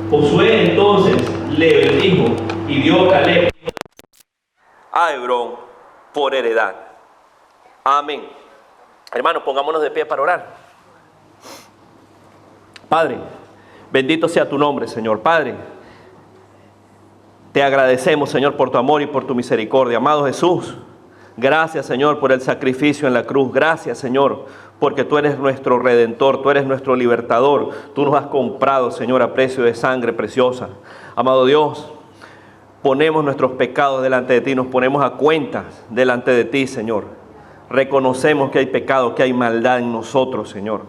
Josué entonces le bendijo y dio a Caleb a Hebrón por heredad. Amén. Hermanos, pongámonos de pie para orar. Padre, bendito sea tu nombre, Señor. Padre, te agradecemos, Señor, por tu amor y por tu misericordia. Amado Jesús, gracias, Señor, por el sacrificio en la cruz. Gracias, Señor, porque tú eres nuestro Redentor, tú eres nuestro libertador. Tú nos has comprado, Señor, a precio de sangre preciosa. Amado Dios, ponemos nuestros pecados delante de ti, nos ponemos a cuentas delante de ti, Señor. Reconocemos que hay pecado, que hay maldad en nosotros, Señor.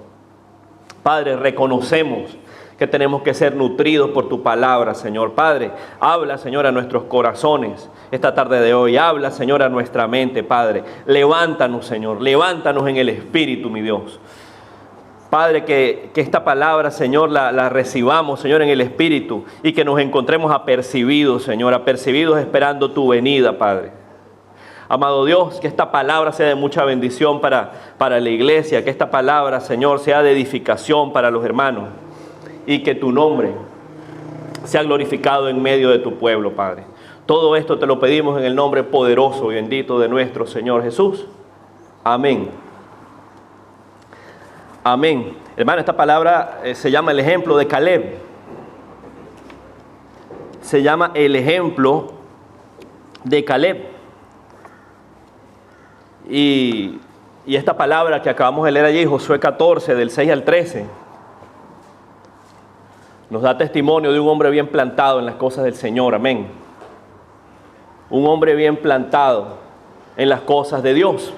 Padre, reconocemos que tenemos que ser nutridos por tu palabra, Señor. Padre, habla, Señor, a nuestros corazones esta tarde de hoy. Habla, Señor, a nuestra mente, Padre. Levántanos, Señor. Levántanos en el Espíritu, mi Dios. Padre, que esta palabra, Señor, la recibamos, Señor, en el Espíritu y que nos encontremos apercibidos, Señor, apercibidos esperando tu venida, Padre. Amado Dios, que esta palabra sea de mucha bendición para la iglesia, que esta palabra, Señor, sea de edificación para los hermanos y que tu nombre sea glorificado en medio de tu pueblo, Padre. Todo esto te lo pedimos en el nombre poderoso y bendito de nuestro Señor Jesús. Amén. Amén. Hermano, esta palabra se llama el ejemplo de Caleb. Se llama el ejemplo de Caleb. Y esta palabra que acabamos de leer allí, Josué 14, del 6 al 13, nos da testimonio de un hombre bien plantado en las cosas del Señor. Amén. Un hombre bien plantado en las cosas de Dios.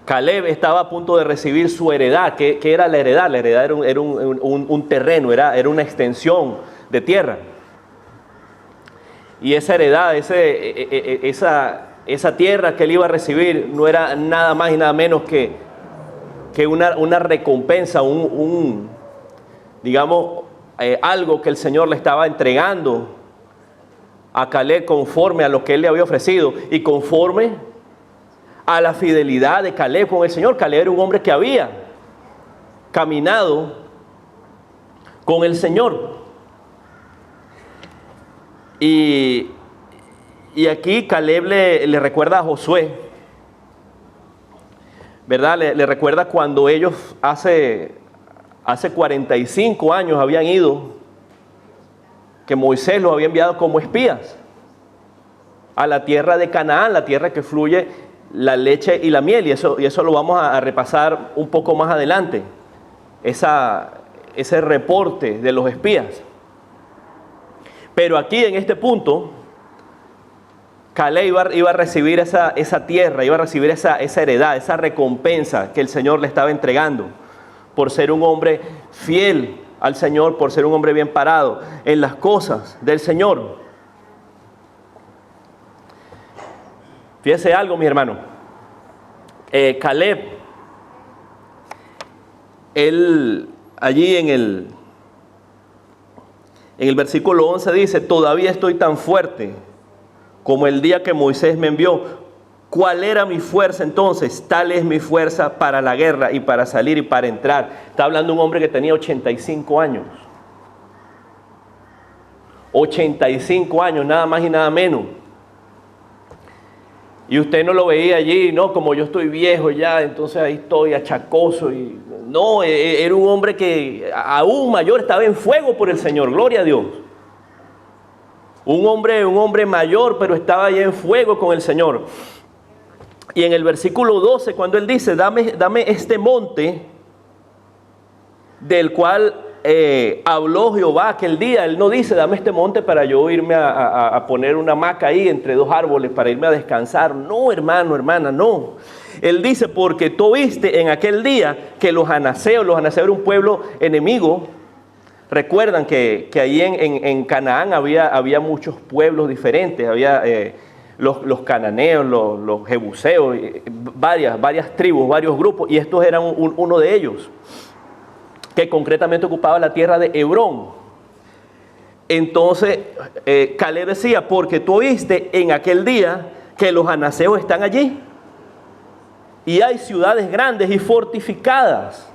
Caleb estaba a punto de recibir su heredad. ¿Qué era la heredad? La heredad era un terreno, era una extensión de tierra. Y esa heredad, esa tierra que él iba a recibir no era nada más y nada menos que una recompensa, digamos, algo que el Señor le estaba entregando a Caleb conforme a lo que él le había ofrecido y conforme a la fidelidad de Caleb con el Señor. Caleb era un hombre que había caminado con el Señor. Y aquí Caleb le recuerda a Josué, ¿verdad? Le recuerda cuando ellos hace 45 años habían ido, que Moisés los había enviado como espías a la tierra de Canaán, la tierra que fluye la leche y la miel, y eso lo vamos a repasar un poco más adelante, ese reporte de los espías. Pero aquí en este punto, Caleb iba a recibir esa tierra, iba a recibir esa heredad, esa recompensa que el Señor le estaba entregando por ser un hombre fiel al Señor, por ser un hombre bien parado en las cosas del Señor. Fíjese algo, mi hermano. Caleb, él allí en el versículo 11 dice: todavía estoy tan fuerte como el día que Moisés me envió. ¿Cuál era mi fuerza entonces? Tal es mi fuerza para la guerra y para salir y para entrar. Está hablando un hombre que tenía 85 años. 85 años, nada más y nada menos. Y usted no lo veía allí, no, como yo estoy viejo ya, entonces ahí estoy achacoso. No, era un hombre que aún mayor, estaba en fuego por el Señor, gloria a Dios. Un hombre mayor, pero estaba ya en fuego con el Señor. Y en el versículo 12, cuando él dice: dame este monte del cual habló Jehová aquel día. Él no dice: dame este monte para yo irme a poner una hamaca ahí entre dos árboles para irme a descansar. No, hermano, hermana, no. Él dice: porque tú oíste en aquel día que los anaseos eran un pueblo enemigo. Recuerdan que ahí en Canaán había muchos pueblos diferentes. Había los cananeos, los jebuseos, varias tribus, varios grupos, y estos eran uno de ellos, que concretamente ocupaba la tierra de Hebrón. Entonces Caleb decía: porque tú oíste en aquel día que los anaseos están allí y hay ciudades grandes y fortificadas.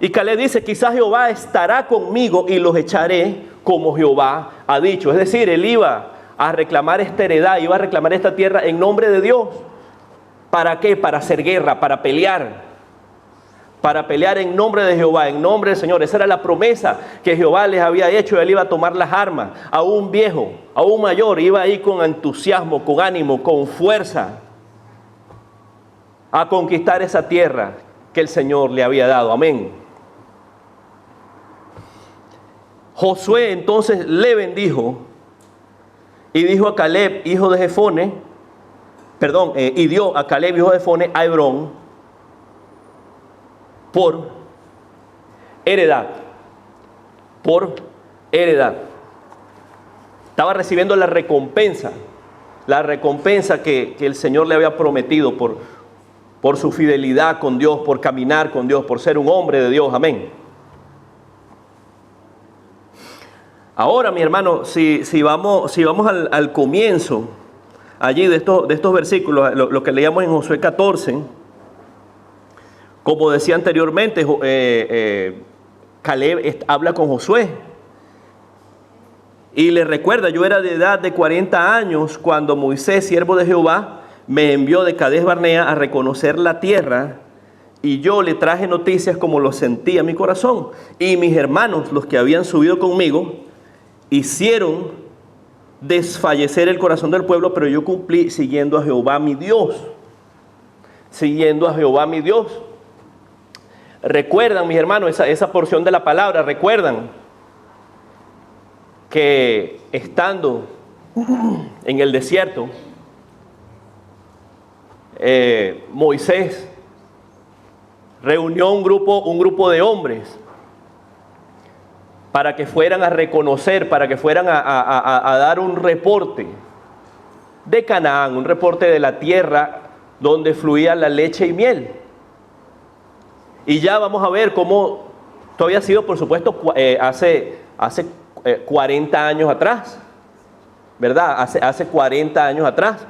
Y Caleb dice, quizás Jehová estará conmigo y los echaré como Jehová ha dicho. Es decir, él iba a reclamar esta heredad, iba a reclamar esta tierra en nombre de Dios. ¿Para qué? Para hacer guerra, para pelear. Para pelear en nombre de Jehová, en nombre del Señor. Esa era la promesa que Jehová les había hecho. Él iba a tomar las armas. A un viejo, a un mayor, iba a ir con entusiasmo, con ánimo, con fuerza, a conquistar esa tierra que el Señor le había dado. Amén. Josué entonces le bendijo y dijo a Caleb, hijo de Jefone, y dio a Caleb, hijo de Jefone, a Hebrón por heredad. Por heredad. Estaba recibiendo la recompensa que el Señor le había prometido por su fidelidad con Dios, por caminar con Dios, por ser un hombre de Dios. Amén. Ahora, mi hermano, si vamos al comienzo allí de estos versículos, lo que leíamos en Josué 14, como decía anteriormente, Caleb habla con Josué y le recuerda, yo era de edad de 40 años cuando Moisés, siervo de Jehová, me envió de Cades Barnea a reconocer la tierra y yo le traje noticias como lo sentía mi corazón. Y mis hermanos, los que habían subido conmigo, hicieron desfallecer el corazón del pueblo, pero yo cumplí siguiendo a Jehová mi Dios. Siguiendo a Jehová mi Dios. Recuerdan, mis hermanos, esa porción de la palabra, recuerdan que estando en el desierto, Moisés reunió un grupo de hombres para que fueran a reconocer, para que fueran a dar un reporte de Canaán, un reporte de la tierra donde fluía la leche y miel. Y ya vamos a ver cómo esto había sido, por supuesto, hace 40 años atrás, ¿verdad? Hace 40 años atrás.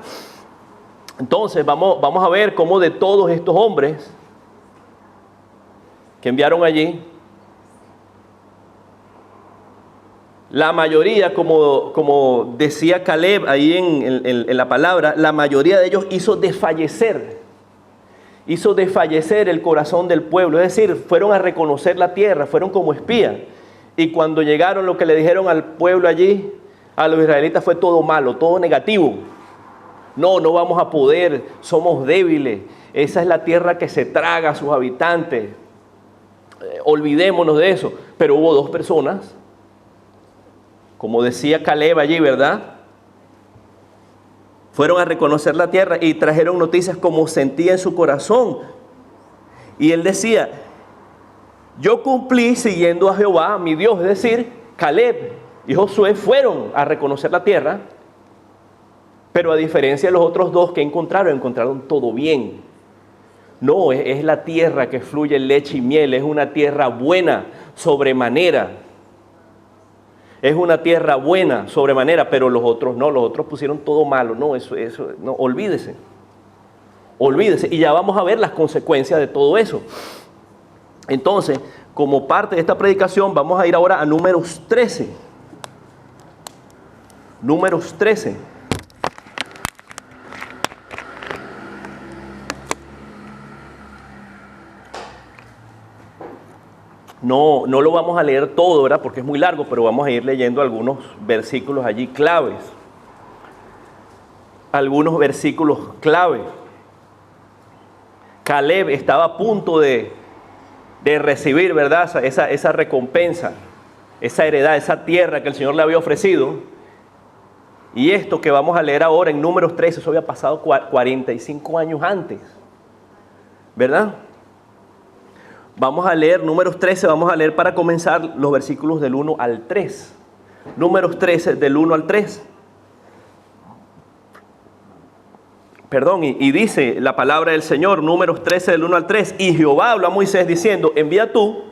Entonces vamos a ver cómo de todos estos hombres que enviaron allí, la mayoría, como decía Caleb ahí en la palabra, la mayoría de ellos hizo desfallecer el corazón del pueblo. Es decir, fueron a reconocer la tierra, fueron como espías. Y cuando llegaron, lo que le dijeron al pueblo allí, a los israelitas, fue todo malo, todo negativo. No vamos a poder, somos débiles. Esa es la tierra que se traga a sus habitantes. Olvidémonos de eso. Pero hubo dos personas, como decía Caleb allí, ¿verdad? Fueron a reconocer la tierra y trajeron noticias como sentía en su corazón. Y él decía, yo cumplí siguiendo a Jehová, mi Dios. Es decir, Caleb y Josué fueron a reconocer la tierra, pero a diferencia de los otros dos que encontraron todo bien. No, es la tierra que fluye leche y miel, es una tierra buena, sobremanera. Es una tierra buena, sobremanera, pero los otros no, los otros pusieron todo malo. No, eso, no, olvídese. Y ya vamos a ver las consecuencias de todo eso. Entonces, como parte de esta predicación, vamos a ir ahora a Números 13. Números 13. No lo vamos a leer todo, ¿verdad? Porque es muy largo, pero vamos a ir leyendo algunos versículos allí claves. Algunos versículos clave. Caleb estaba a punto de recibir, ¿verdad? Esa recompensa, esa heredad, esa tierra que el Señor le había ofrecido. Y esto que vamos a leer ahora en Números 13, eso había pasado 45 años antes, ¿verdad? Vamos a leer Números 13, vamos a leer para comenzar los versículos del 1 al 3. Números 13, del 1 al 3. Y dice la palabra del Señor, Números 13, del 1 al 3. Y Jehová habló a Moisés diciendo, envía tú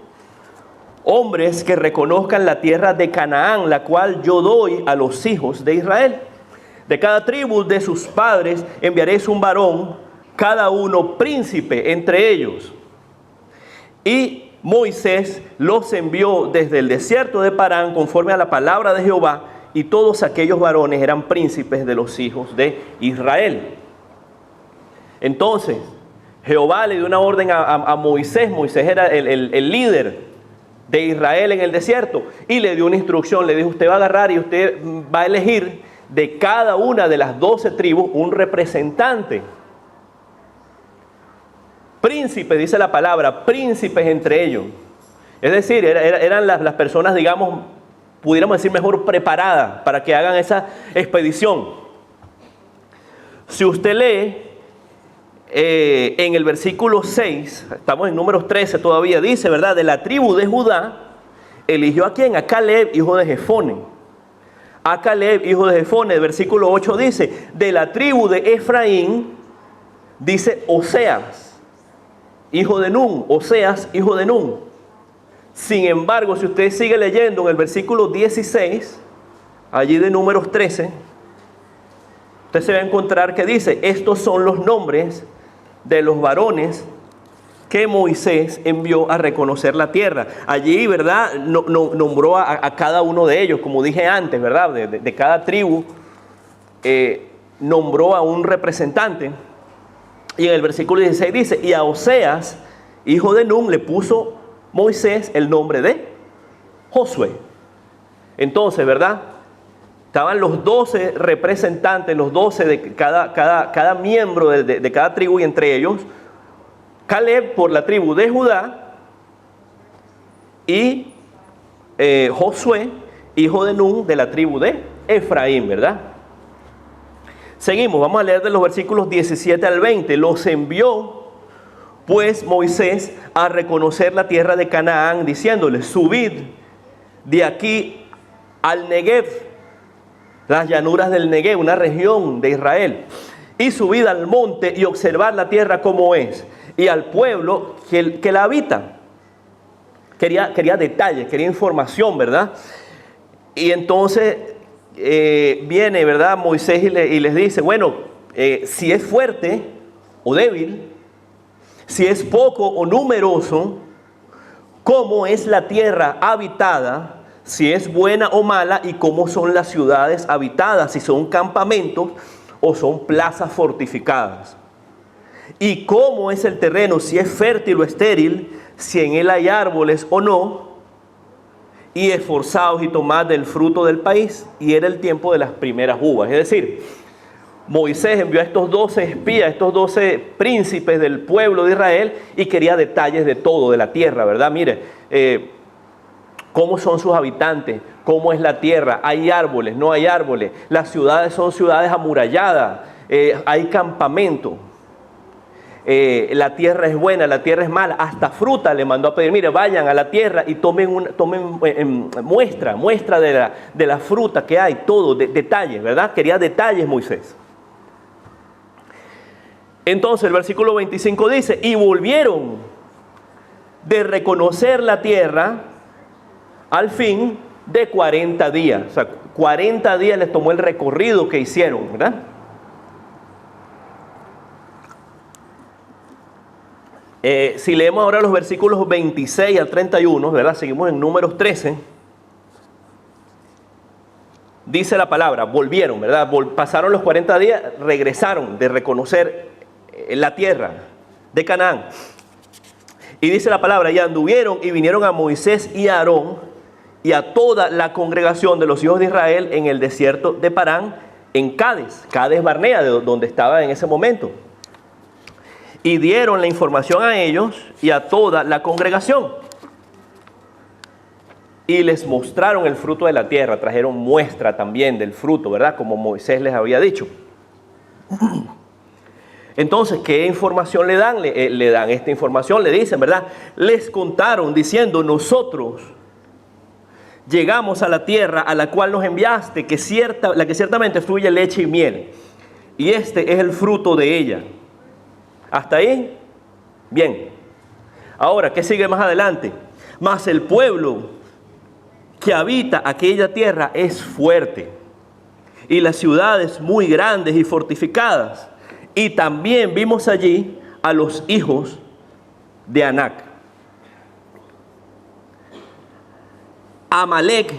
hombres que reconozcan la tierra de Canaán, la cual yo doy a los hijos de Israel. De cada tribu de sus padres enviaréis un varón, cada uno príncipe entre ellos. Y Moisés los envió desde el desierto de Parán conforme a la palabra de Jehová, y todos aquellos varones eran príncipes de los hijos de Israel. Entonces, Jehová le dio una orden a Moisés. Moisés era el líder de Israel en el desierto, y le dio una instrucción. Le dijo: usted va a agarrar y usted va a elegir de cada una de las 12 tribus un representante. Príncipes, dice la palabra, príncipes entre ellos. Es decir, eran las personas, digamos, pudiéramos decir mejor preparadas para que hagan esa expedición. Si usted lee en el versículo 6, estamos en Números 13 todavía, dice, ¿verdad? De la tribu de Judá, eligió ¿a quién? A Caleb, hijo de Jefone. A Caleb, hijo de Jefone. El versículo 8 dice, de la tribu de Efraín, dice Oseas, hijo de Nun. Oseas, hijo de Nun. Sin embargo, si usted sigue leyendo en el versículo 16, allí de Números 13, usted se va a encontrar que dice, estos son los nombres de los varones que Moisés envió a reconocer la tierra. Allí, ¿verdad? Nombró a cada uno de ellos, como dije antes, ¿verdad? De cada tribu, nombró a un representante. Y en el versículo 16 dice, y a Oseas, hijo de Nun, le puso Moisés el nombre de Josué. Entonces, ¿verdad? Estaban los 12 representantes, los 12 de cada miembro de cada tribu, y entre ellos Caleb por la tribu de Judá y Josué, hijo de Nun, de la tribu de Efraín, ¿verdad? Seguimos, vamos a leer de los versículos 17 al 20. Los envió pues Moisés a reconocer la tierra de Canaán, diciéndoles, subid de aquí al Negev, las llanuras del Negev, una región de Israel, y subid al monte y observad la tierra como es, y al pueblo que la habita. Quería detalles, quería información, ¿verdad? Y entonces viene, ¿verdad? Moisés y les dice, bueno, si es fuerte o débil, si es poco o numeroso, cómo es la tierra habitada, si es buena o mala, y cómo son las ciudades habitadas, si son campamentos o son plazas fortificadas. Y cómo es el terreno, si es fértil o estéril, si en él hay árboles o no, y esforzaos y tomad del fruto del país. Y era el tiempo de las primeras uvas. Es decir, Moisés envió a estos 12 espías, estos 12 príncipes del pueblo de Israel, y quería detalles de todo, de la tierra, ¿verdad? Mire, cómo son sus habitantes, cómo es la tierra, hay árboles, no hay árboles, las ciudades son ciudades amuralladas, hay campamento, la tierra es buena, la tierra es mala, hasta fruta le mandó a pedir. Mire, vayan a la tierra y tomen muestra de la fruta que hay, todo, detalles, ¿verdad? Quería detalles Moisés. Entonces el versículo 25 dice, y volvieron de reconocer la tierra al fin de 40 días. O sea, 40 días les tomó el recorrido que hicieron, ¿verdad? Si leemos ahora los versículos 26 al 31, ¿verdad? Seguimos en Números 13. Dice la palabra, volvieron, ¿verdad? Pasaron los 40 días, regresaron de reconocer la tierra de Canaán. Y dice la palabra, y anduvieron y vinieron a Moisés y a Aarón y a toda la congregación de los hijos de Israel en el desierto de Parán, en Cades Barnea, de donde estaba en ese momento. Y dieron la información a ellos y a toda la congregación. Y les mostraron el fruto de la tierra, trajeron muestra también del fruto, ¿verdad? Como Moisés les había dicho. Entonces, ¿qué información le dan? Le dan esta información, le dicen, ¿verdad? Les contaron diciendo, nosotros llegamos a la tierra a la cual nos enviaste, la que ciertamente fluye leche y miel, y este es el fruto de ella. ¿Hasta ahí? Bien. Ahora, ¿qué sigue más adelante? Mas el pueblo que habita aquella tierra es fuerte, y las ciudades muy grandes y fortificadas. Y también vimos allí a los hijos de Anac. Amalek,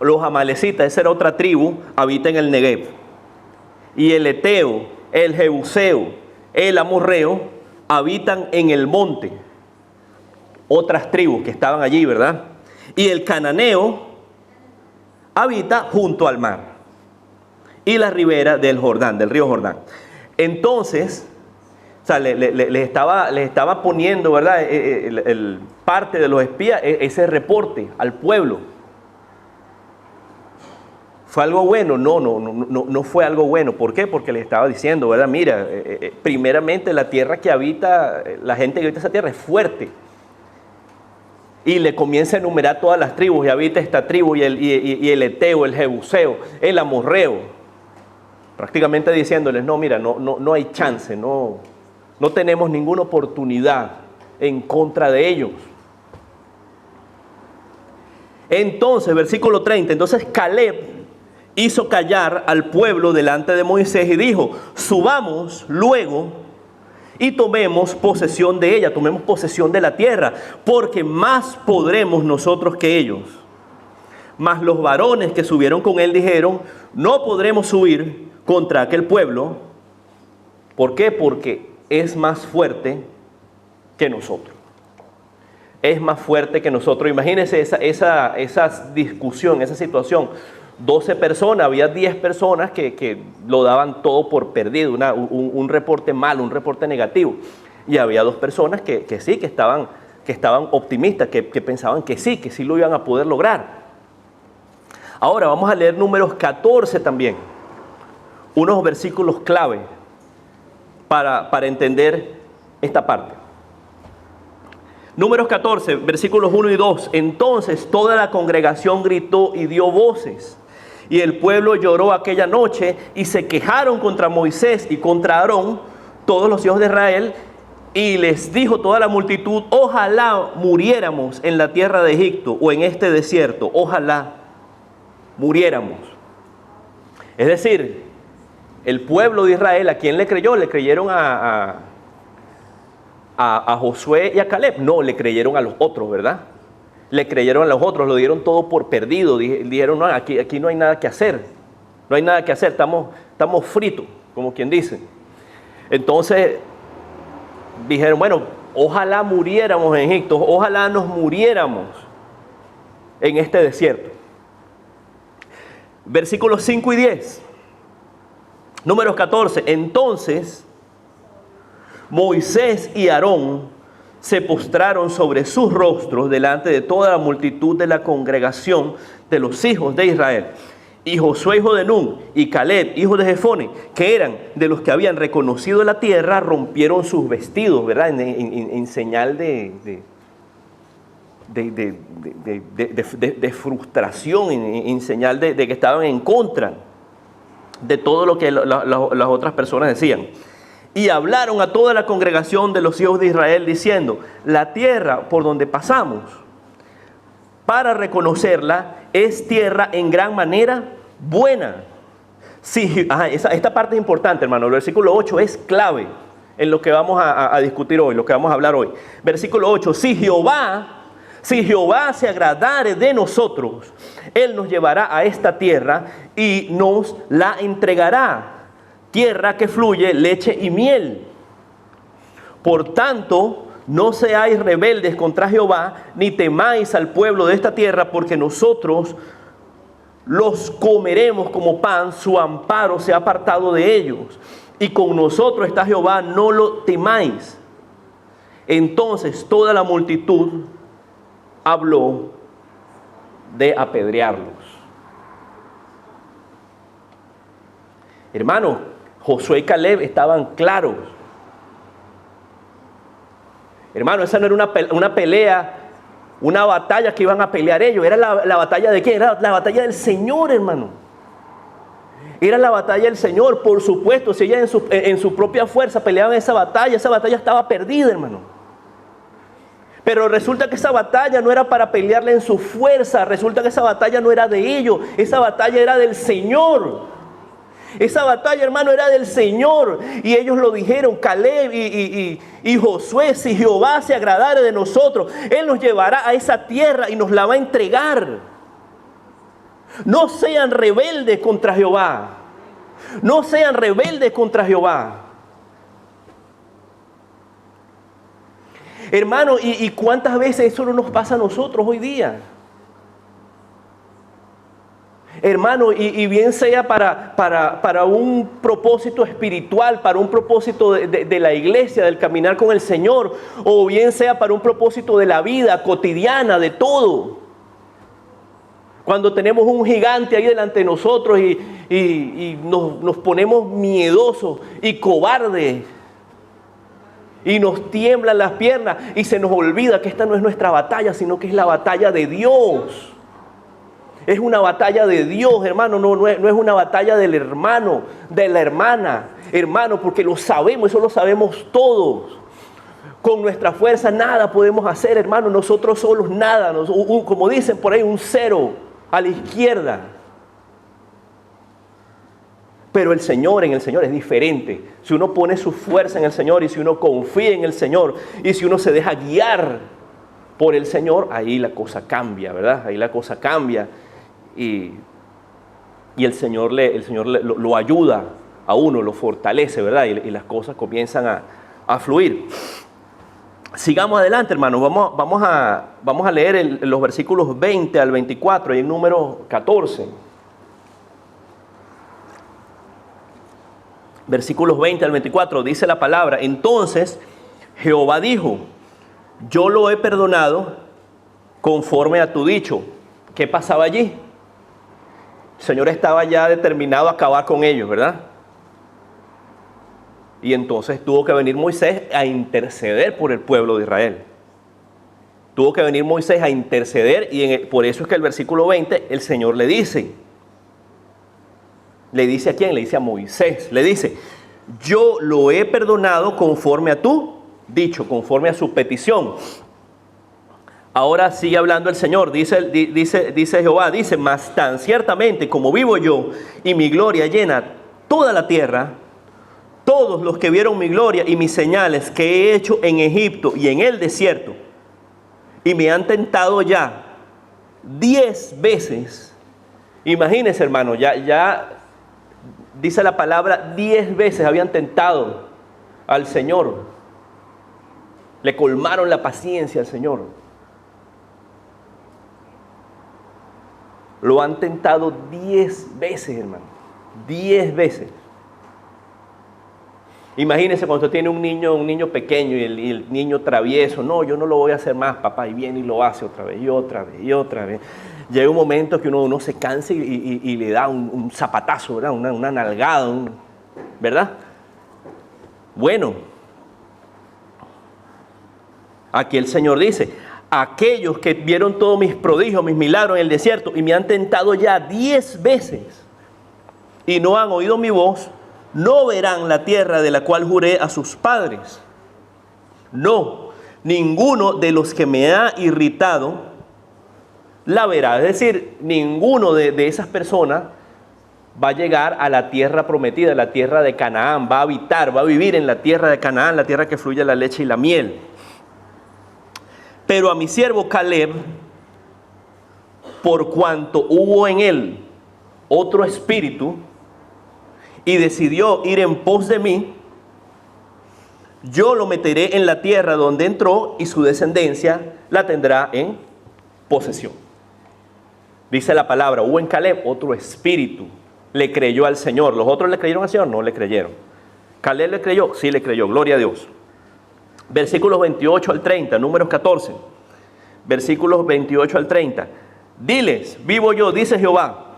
los amalecitas, esa era otra tribu, habita en el Negev. Y el eteo, el jebuseo, el amorreo habitan en el monte. Otras tribus que estaban allí, ¿verdad? Y el cananeo habita junto al mar y la ribera del Jordán, del río Jordán. Entonces, o sea, le estaba poniendo, ¿verdad? Parte de los espías, ese reporte al pueblo. ¿Fue algo bueno? No fue algo bueno. ¿Por qué? Porque les estaba diciendo, ¿verdad? Mira, primeramente la tierra que habita, la gente que habita esa tierra es fuerte. Y le comienza a enumerar todas las tribus, y habita esta tribu, y el eteo, el jebuseo, el amorreo. Prácticamente diciéndoles, no, mira, no hay chance, no tenemos ninguna oportunidad en contra de ellos. Entonces, versículo 30, entonces Caleb hizo callar al pueblo delante de Moisés y dijo, subamos luego y tomemos posesión de ella, tomemos posesión de la tierra, porque más podremos nosotros que ellos. Mas los varones que subieron con él dijeron, no podremos subir contra aquel pueblo. ¿Por qué? Porque es más fuerte que nosotros. Es más fuerte que nosotros. Imagínense esa discusión, esa situación. 12 personas, había 10 personas que lo daban todo por perdido, un reporte malo, un reporte negativo. Y había 2 personas que sí, que estaban optimistas, que pensaban que sí lo iban a poder lograr. Ahora vamos a leer Números 14 también, unos versículos clave para entender esta parte. Números 14, versículos 1 y 2. Entonces toda la congregación gritó y dio voces. Y el pueblo lloró aquella noche y se quejaron contra Moisés y contra Aarón, todos los hijos de Israel, y les dijo toda la multitud, ojalá muriéramos en la tierra de Egipto o en este desierto, ojalá muriéramos. Es decir, el pueblo de Israel, ¿a quién le creyó? Le creyeron a Josué y a Caleb. No, le creyeron a los otros, ¿verdad? Le creyeron a los otros, lo dieron todo por perdido. Dijeron, no, aquí no hay nada que hacer. No hay nada que hacer, estamos fritos, como quien dice. Entonces dijeron, bueno, ojalá muriéramos en Egipto, ojalá nos muriéramos en este desierto. Versículos 5 y 10. Números 14. Entonces Moisés y Aarón se postraron sobre sus rostros delante de toda la multitud de la congregación de los hijos de Israel. Y Josué, hijo de Nun, y Caleb, hijo de Jefone, que eran de los que habían reconocido la tierra, rompieron sus vestidos, ¿verdad? En señal de frustración, en señal de que estaban en contra de todo lo que las otras personas decían. Y hablaron a toda la congregación de los hijos de Israel diciendo, la tierra por donde pasamos para reconocerla es tierra en gran manera buena. Sí, esta parte es importante, hermano. El versículo 8 es clave en lo que vamos a discutir hoy, lo que vamos a hablar hoy. Versículo 8, si Jehová se agradare de nosotros, Él nos llevará a esta tierra y nos la entregará. Tierra que fluye leche y miel. Por tanto, no seáis rebeldes contra Jehová, ni temáis al pueblo de esta tierra, porque nosotros los comeremos como pan, su amparo se ha apartado de ellos. Y con nosotros está Jehová, no lo temáis. Entonces toda la multitud habló de apedrearlos. Hermano, Josué y Caleb estaban claros. Hermano, esa no era una pelea, una batalla que iban a pelear ellos. Era la batalla de ¿quién? Era la batalla del Señor, hermano. Era la batalla del Señor. Por supuesto, si ellos en su propia fuerza peleaban esa batalla estaba perdida, hermano. Pero resulta que esa batalla no era para pelearla en su fuerza. Resulta que esa batalla no era de ellos. Esa batalla era del Señor. Esa batalla, hermano, era del Señor. Y ellos lo dijeron, Caleb y Josué, si Jehová se agradare de nosotros, Él nos llevará a esa tierra y nos la va a entregar. No sean rebeldes contra Jehová. No sean rebeldes contra Jehová. Hermano, ¿y cuántas veces eso no nos pasa a nosotros hoy día? Hermano, y bien sea para un propósito espiritual, para un propósito de la iglesia, del caminar con el Señor, o bien sea para un propósito de la vida cotidiana, de todo. Cuando tenemos un gigante ahí delante de nosotros y nos ponemos miedosos y cobardes, y nos tiemblan las piernas y se nos olvida que esta no es nuestra batalla, sino que es la batalla de Dios. Es una batalla de Dios, hermano, no es una batalla del hermano, de la hermana, hermano, porque lo sabemos, eso lo sabemos todos. Con nuestra fuerza nada podemos hacer, hermano, nosotros solos nada, como dicen por ahí, un cero a la izquierda. Pero el Señor, en el Señor es diferente. Si uno pone su fuerza en el Señor y si uno confía en el Señor y si uno se deja guiar por el Señor, ahí la cosa cambia, ¿verdad? Ahí la cosa cambia y el Señor lo ayuda a uno, lo fortalece, ¿verdad? Y las cosas comienzan a fluir. Sigamos adelante, hermanos. Vamos a leer los versículos 20 al 24 y el número 14. Versículos 20 al 24, dice la palabra: entonces Jehová dijo, yo lo he perdonado conforme a tu dicho. ¿Qué pasaba allí? El Señor estaba ya determinado a acabar con ellos, ¿verdad? Y entonces tuvo que venir Moisés a interceder por el pueblo de Israel. Tuvo que venir Moisés a interceder y por eso es que el versículo 20 el Señor le dice ¿a quién? Le dice a Moisés. Le dice, yo lo he perdonado conforme a tu dicho, conforme a su petición. Ahora sigue hablando el Señor, dice Jehová, dice, mas tan ciertamente como vivo yo y mi gloria llena toda la tierra, todos los que vieron mi gloria y mis señales que he hecho en Egipto y en el desierto, y me han tentado ya 10 veces. Imagínense, hermano, ya dice la palabra, 10 veces habían tentado al Señor. Le colmaron la paciencia al Señor. Lo han tentado 10 veces, hermano. 10 veces. Imagínense cuando usted tiene un niño pequeño y el niño travieso. No, yo no lo voy a hacer más, papá. Y viene y lo hace otra vez y otra vez y otra vez. Llega un momento que uno se cansa y le da un zapatazo, ¿verdad? Una nalgada, ¿verdad? Bueno, aquí el Señor dice, aquellos que vieron todos mis prodigios, mis milagros en el desierto y me han tentado ya 10 veces y no han oído mi voz, no verán la tierra de la cual juré a sus padres. No, ninguno de los que me ha irritado la verá. Es decir, ninguno de esas personas va a llegar a la tierra prometida, la tierra de Canaán, va a vivir en la tierra de Canaán, la tierra que fluye la leche y la miel. Pero a mi siervo Caleb, por cuanto hubo en él otro espíritu y decidió ir en pos de mí, yo lo meteré en la tierra donde entró y su descendencia la tendrá en posesión. Dice la palabra, hubo en Caleb otro espíritu, le creyó al Señor. ¿Los otros le creyeron al Señor? No le creyeron. ¿Caleb le creyó? Sí le creyó, gloria a Dios. Versículos 28 al 30, números 14. Versículos 28 al 30. Diles, vivo yo, dice Jehová,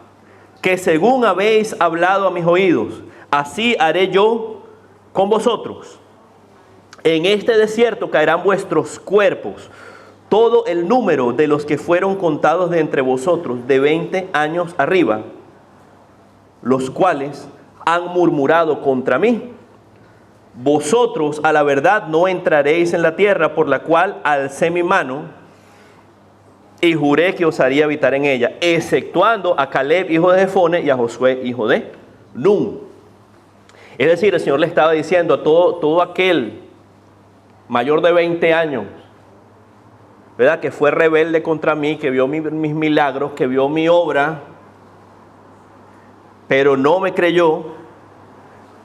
que según habéis hablado a mis oídos, así haré yo con vosotros. En este desierto caerán vuestros cuerpos, todo el número de los que fueron contados de entre vosotros de 20 años arriba, los cuales han murmurado contra mí. Vosotros a la verdad no entraréis en la tierra por la cual alcé mi mano y juré que os haría habitar en ella, exceptuando a Caleb, hijo de Jefone, y a Josué, hijo de Nun. Es decir, el Señor le estaba diciendo a todo aquel mayor de 20 años, ¿verdad?, que fue rebelde contra mí, que vio mis milagros, que vio mi obra, pero no me creyó.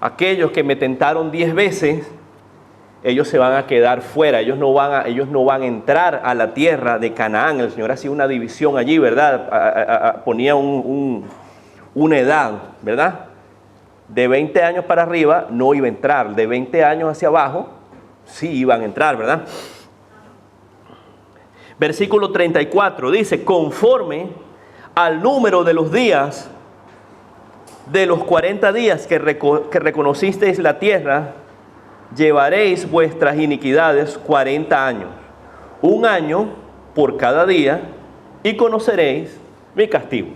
Aquellos que me tentaron 10 veces, ellos se van a quedar fuera, ellos no van a entrar a la tierra de Canaán. El Señor hacía una división allí, ¿verdad? Ponía una edad, ¿verdad? De 20 años para arriba no iba a entrar, de 20 años hacia abajo sí iban a entrar, ¿verdad? Versículo 34 dice: conforme al número de los días de los 40 días que reconocisteis la tierra, llevaréis vuestras iniquidades 40 años, un año por cada día, y conoceréis mi castigo.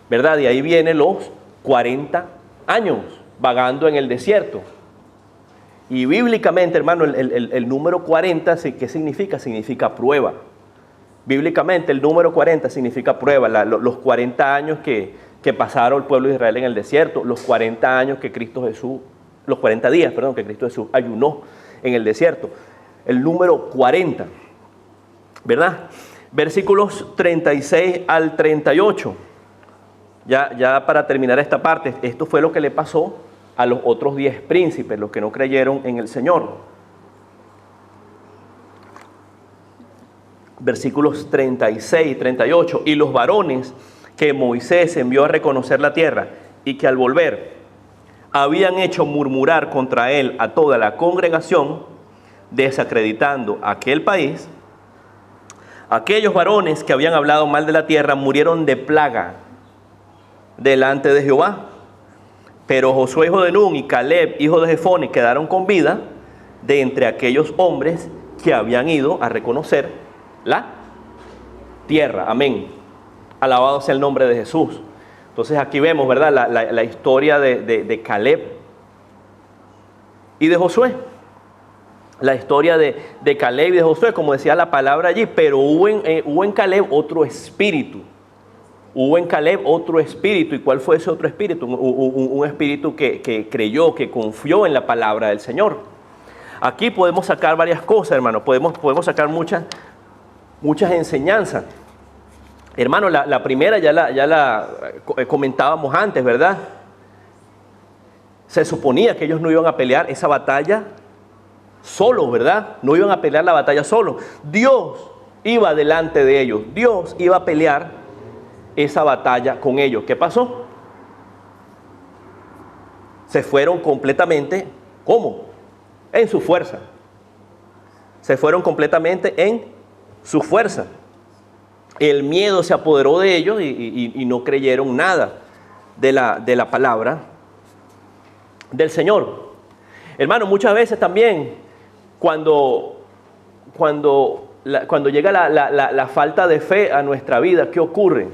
¿Verdad? Y ahí vienen los 40 años vagando en el desierto. Y bíblicamente, hermano, el número 40, ¿qué significa? Significa prueba. Bíblicamente el número 40 significa prueba. Los 40 años que pasaron el pueblo de Israel en el desierto, los 40 años que Cristo Jesús, los 40 días, perdón, que Cristo Jesús ayunó en el desierto. El número 40, ¿verdad? Versículos 36 al 38. Ya para terminar esta parte, esto fue lo que le pasó a los otros 10 príncipes, los que no creyeron en el Señor. Versículos 36 y 38. Y los varones que Moisés envió a reconocer la tierra, y que al volver habían hecho murmurar contra él a toda la congregación, desacreditando aquel país, aquellos varones que habían hablado mal de la tierra murieron de plaga delante de Jehová. Pero Josué hijo de Nun y Caleb hijo de Jefone quedaron con vida de entre aquellos hombres que habían ido a reconocer la tierra. Amén. Alabado sea el nombre de Jesús. Entonces aquí vemos, ¿verdad?, la historia de Caleb y de Josué. La historia de Caleb y de Josué, como decía la palabra allí, pero hubo en Caleb otro espíritu. Hubo en Caleb otro espíritu. ¿Y cuál fue ese otro espíritu? Un espíritu que creyó, que confió en la palabra del Señor. Aquí podemos sacar varias cosas, hermano. Podemos sacar muchas enseñanzas. Hermano, la primera ya la comentábamos antes, ¿verdad? Se suponía que ellos no iban a pelear esa batalla solos, ¿verdad? No iban a pelear la batalla solos. Dios iba delante de ellos. Dios iba a pelear esa batalla con ellos. ¿Qué pasó? Se fueron completamente, ¿cómo? En su fuerza. Se fueron completamente en su fuerza. El miedo se apoderó de ellos y no creyeron nada de la palabra del Señor. Hermano, muchas veces también cuando llega la falta de fe a nuestra vida, ¿qué ocurre?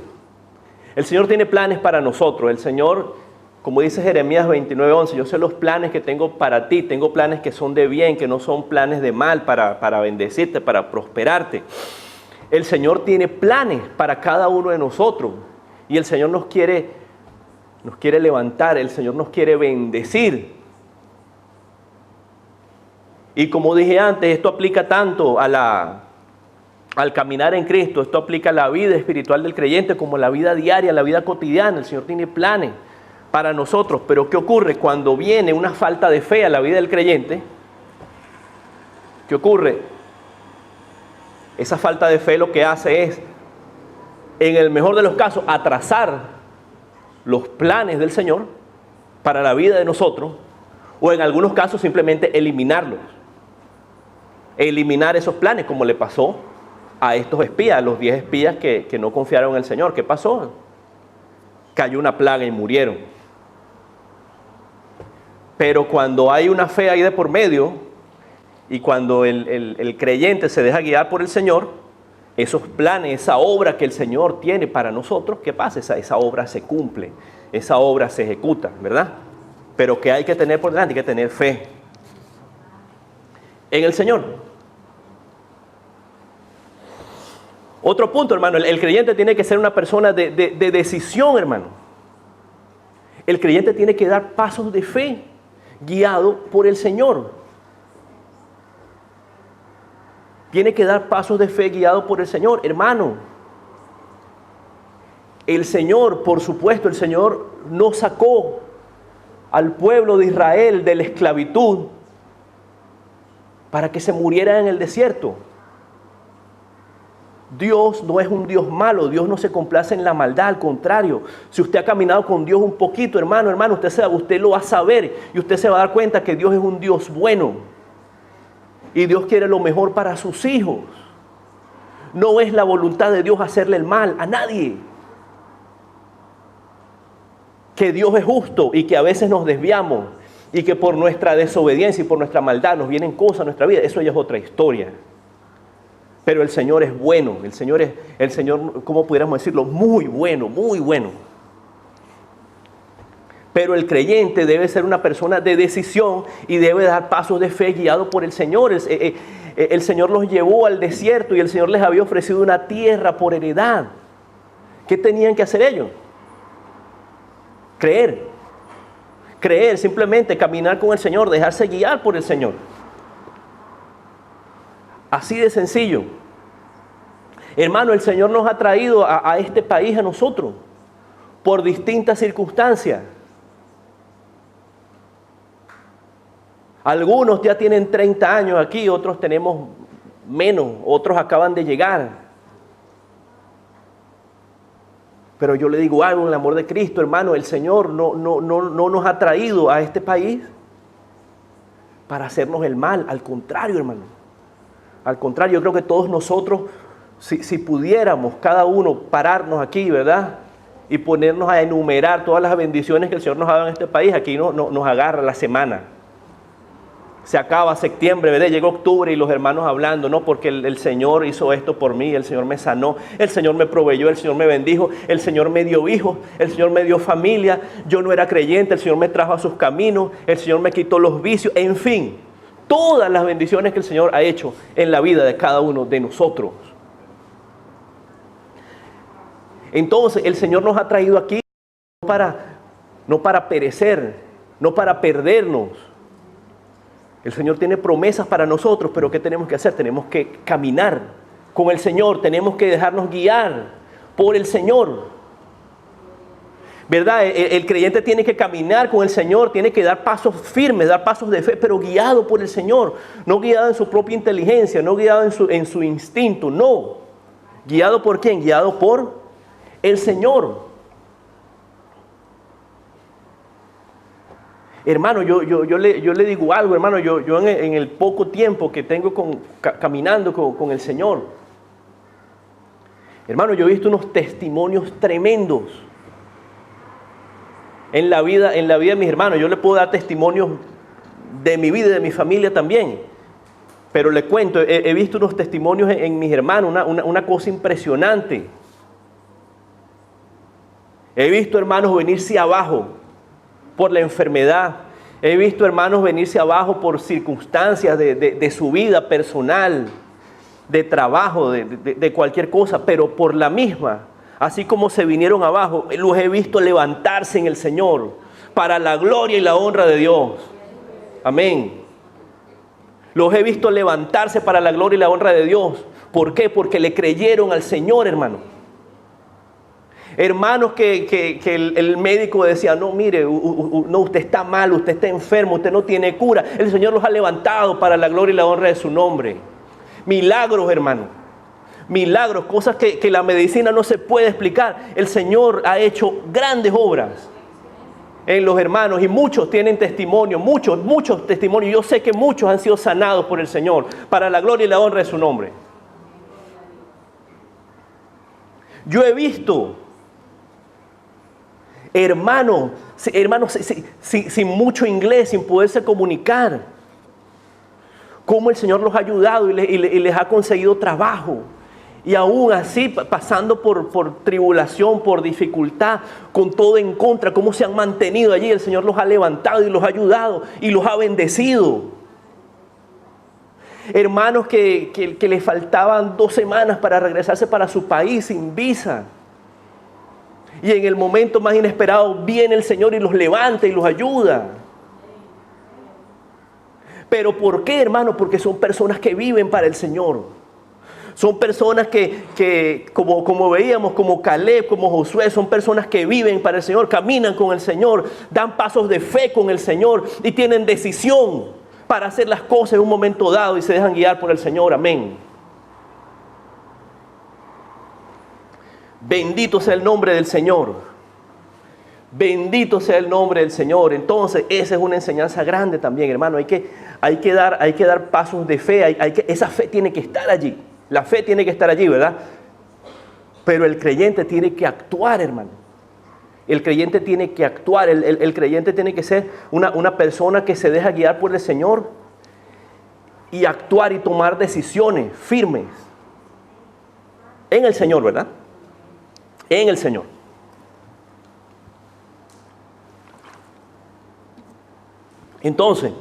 El Señor tiene planes para nosotros. El Señor, como dice Jeremías 29:11, yo sé los planes que tengo para ti. Tengo planes que son de bien, que no son planes de mal, para bendecirte, para prosperarte. El Señor tiene planes para cada uno de nosotros. Y el Señor nos quiere levantar. El Señor nos quiere bendecir. Y como dije antes, esto aplica tanto al caminar en Cristo. Esto aplica a la vida espiritual del creyente como a la vida diaria, la vida cotidiana. El Señor tiene planes para nosotros. Pero ¿qué ocurre cuando viene una falta de fe a la vida del creyente? ¿Qué ocurre? Esa falta de fe lo que hace es, en el mejor de los casos, atrasar los planes del Señor para la vida de nosotros, o en algunos casos simplemente eliminarlos. Eliminar esos planes, como le pasó a estos espías, los 10 espías que no confiaron en el Señor. ¿Qué pasó? Cayó una plaga y murieron. Pero cuando hay una fe ahí de por medio, y cuando el creyente se deja guiar por el Señor, esos planes, esa obra que el Señor tiene para nosotros, ¿qué pasa? Esa obra se cumple, esa obra se ejecuta, ¿verdad? Pero ¿qué hay que tener por delante? Hay que tener fe en el Señor. Otro punto, hermano, el creyente tiene que ser una persona de decisión, hermano. El creyente tiene que dar pasos de fe, guiado por el Señor. Tiene que dar pasos de fe guiado por el Señor. Hermano, El Señor, por supuesto, el Señor no sacó al pueblo de Israel de la esclavitud para que se muriera en el desierto. Dios no es un Dios malo, Dios no se complace en la maldad, al contrario. Si usted ha caminado con Dios un poquito, hermano, usted lo va a saber y usted se va a dar cuenta que Dios es un Dios bueno y Dios quiere lo mejor para sus hijos. No es la voluntad de Dios hacerle el mal a nadie. Que Dios es justo y que a veces nos desviamos y que por nuestra desobediencia y por nuestra maldad nos vienen cosas a nuestra vida, eso ya es otra historia. Pero el Señor es bueno, el Señor, ¿cómo pudiéramos decirlo? Muy bueno, muy bueno. Pero el creyente debe ser una persona de decisión y debe dar pasos de fe guiado por el Señor. El Señor los llevó al desierto y el Señor les había ofrecido una tierra por heredad. ¿Qué tenían que hacer ellos? Creer. Creer, simplemente caminar con el Señor, dejarse guiar por el Señor. Así de sencillo. Hermano, el Señor nos ha traído a este país a nosotros por distintas circunstancias. Algunos ya tienen 30 años aquí, otros tenemos menos, otros acaban de llegar. Pero yo le digo algo en el amor de Cristo, hermano, el Señor no nos ha traído a este país para hacernos el mal, al contrario, hermano. Al contrario, yo creo que todos nosotros, si pudiéramos cada uno pararnos aquí, ¿verdad? Y ponernos a enumerar todas las bendiciones que el Señor nos ha dado en este país, aquí nos agarra la semana. Se acaba septiembre, ¿verdad? Llega octubre y los hermanos hablando, ¿no? Porque el Señor hizo esto por mí, el Señor me sanó, el Señor me proveyó, el Señor me bendijo, el Señor me dio hijos, el Señor me dio familia, yo no era creyente, el Señor me trajo a sus caminos, el Señor me quitó los vicios, en fin, todas las bendiciones que el Señor ha hecho en la vida de cada uno de nosotros. Entonces, el Señor nos ha traído aquí no para perecer, no para perdernos. El Señor tiene promesas para nosotros, pero ¿qué tenemos que hacer? Tenemos que caminar con el Señor, tenemos que dejarnos guiar por el Señor. ¿Verdad? El creyente tiene que caminar con el Señor, tiene que dar pasos firmes, dar pasos de fe, pero guiado por el Señor, no guiado en su propia inteligencia, no guiado en su instinto, no. ¿Guiado por quién? Guiado por el Señor. Hermano, yo le digo algo, hermano, yo en el poco tiempo que tengo caminando con el Señor, hermano, yo he visto unos testimonios tremendos en la vida de mis hermanos. Yo le puedo dar testimonios de mi vida y de mi familia también, pero le cuento, he visto unos testimonios en mis hermanos, una cosa impresionante. He visto hermanos venirse abajo por la enfermedad. He visto hermanos venirse abajo por circunstancias de su vida personal, de trabajo, de cualquier cosa, pero por la misma, así como se vinieron abajo, los he visto levantarse en el Señor para la gloria y la honra de Dios. Amén. Los he visto levantarse para la gloria y la honra de Dios. ¿Por qué? Porque le creyeron al Señor, hermano. Hermanos que el médico decía, no, mire, no, usted está mal, usted está enfermo, usted no tiene cura. El Señor los ha levantado para la gloria y la honra de su nombre. Milagros, hermano. Milagros, cosas que la medicina no se puede explicar. El Señor ha hecho grandes obras en los hermanos y muchos tienen testimonio, muchos testimonios. Yo sé que muchos han sido sanados por el Señor para la gloria y la honra de su nombre. Yo he visto hermanos sin mucho inglés, sin poderse comunicar, cómo el Señor los ha ayudado y les ha conseguido trabajo. Y aún así, pasando por tribulación, por dificultad, con todo en contra, cómo se han mantenido allí. El Señor los ha levantado y los ha ayudado y los ha bendecido. Hermanos que les faltaban 2 semanas para regresarse para su país sin visa. Y en el momento más inesperado viene el Señor y los levanta y los ayuda. ¿Pero por qué, hermano? Porque son personas que viven para el Señor. Son personas que como veíamos, como Caleb, como Josué, son personas que viven para el Señor, caminan con el Señor, dan pasos de fe con el Señor y tienen decisión para hacer las cosas en un momento dado y se dejan guiar por el Señor. Amén. Bendito sea el nombre del Señor. Bendito sea el nombre del Señor. Entonces, esa es una enseñanza grande también, hermano. Hay que dar pasos de fe. Esa fe tiene que estar allí. La fe tiene que estar allí, ¿verdad? Pero el creyente tiene que actuar, hermano. El creyente tiene que actuar. El creyente tiene que ser una persona que se deja guiar por el Señor y actuar y tomar decisiones firmes en el Señor, ¿verdad? En el Señor. Entonces,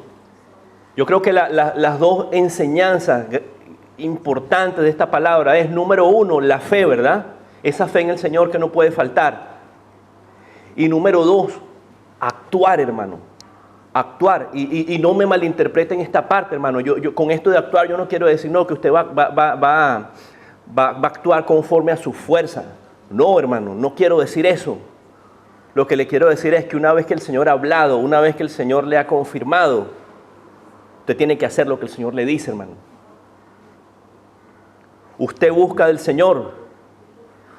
yo creo que las dos enseñanzas importantes de esta palabra es, número uno, la fe, ¿verdad? Esa fe en el Señor que no puede faltar. Y número dos, actuar, hermano. Actuar. Y no me malinterpreten esta parte, hermano. Yo con esto de actuar, yo no quiero decir, no, que usted va a actuar conforme a su fuerza. No, hermano, no quiero decir eso. Lo que le quiero decir es que una vez que el Señor ha hablado, una vez que el Señor le ha confirmado, usted tiene que hacer lo que el Señor le dice, hermano. Usted busca del Señor.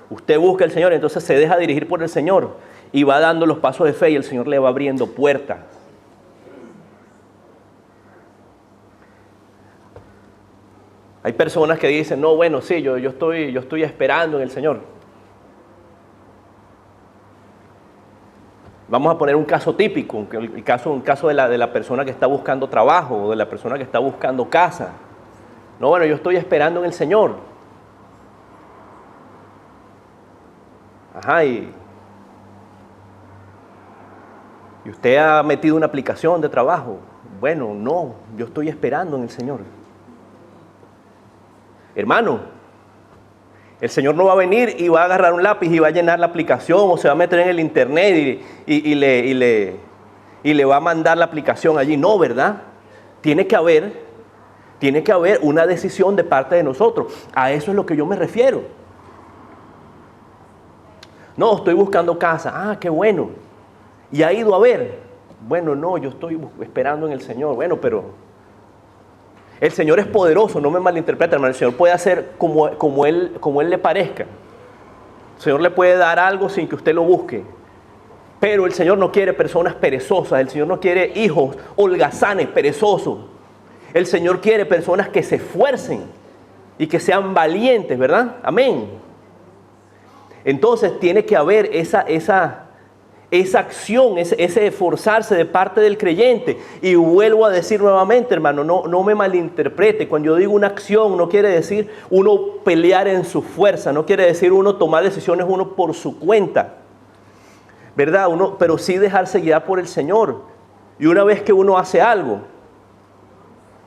Usted busca al Señor, entonces se deja dirigir por el Señor y va dando los pasos de fe y el Señor le va abriendo puertas. Hay personas que dicen, no, bueno, sí, yo estoy esperando en el Señor. Vamos a poner un caso típico, un caso de la persona que está buscando trabajo o de la persona que está buscando casa. No, bueno, yo estoy esperando en el Señor. Ajá, y usted ha metido una aplicación de trabajo. Bueno, no, yo estoy esperando en el Señor. Hermano, el Señor no va a venir y va a agarrar un lápiz y va a llenar la aplicación o se va a meter en el internet y le va a mandar la aplicación allí. No, ¿verdad? Tiene que haber una decisión de parte de nosotros. A eso es lo que yo me refiero. No, estoy buscando casa. Ah, qué bueno. ¿Y ha ido a ver? Bueno, no, yo estoy esperando en el Señor. Bueno, pero el Señor es poderoso, no me malinterpreten, hermano. El Señor puede hacer como Él le parezca. El Señor le puede dar algo sin que usted lo busque. Pero el Señor no quiere personas perezosas. El Señor no quiere hijos holgazanes, perezosos. El Señor quiere personas que se esfuercen y que sean valientes, ¿verdad? Amén. Entonces tiene que haber esa acción, ese esforzarse de parte del creyente. Y vuelvo a decir nuevamente, hermano, no me malinterprete. Cuando yo digo una acción, no quiere decir uno pelear en su fuerza, no quiere decir uno tomar decisiones uno por su cuenta, ¿verdad? Pero sí dejarse guiar por el Señor. Y una vez que uno hace algo,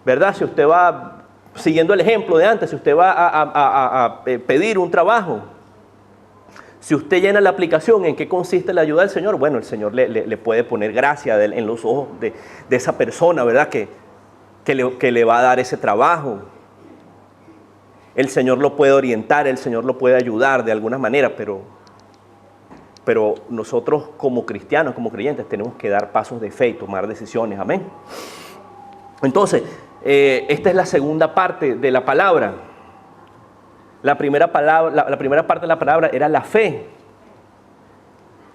¿verdad? Si usted va, siguiendo el ejemplo de antes, si usted va a pedir un trabajo, si usted llena la aplicación, ¿en qué consiste la ayuda del Señor? Bueno, el Señor le puede poner gracia en los ojos de esa persona, ¿verdad? Que le va a dar ese trabajo. El Señor lo puede orientar, el Señor lo puede ayudar de alguna manera, pero nosotros como cristianos, como creyentes, tenemos que dar pasos de fe y tomar decisiones. Amén. Entonces, esta es la segunda parte de la palabra. La primera parte de la palabra era la fe.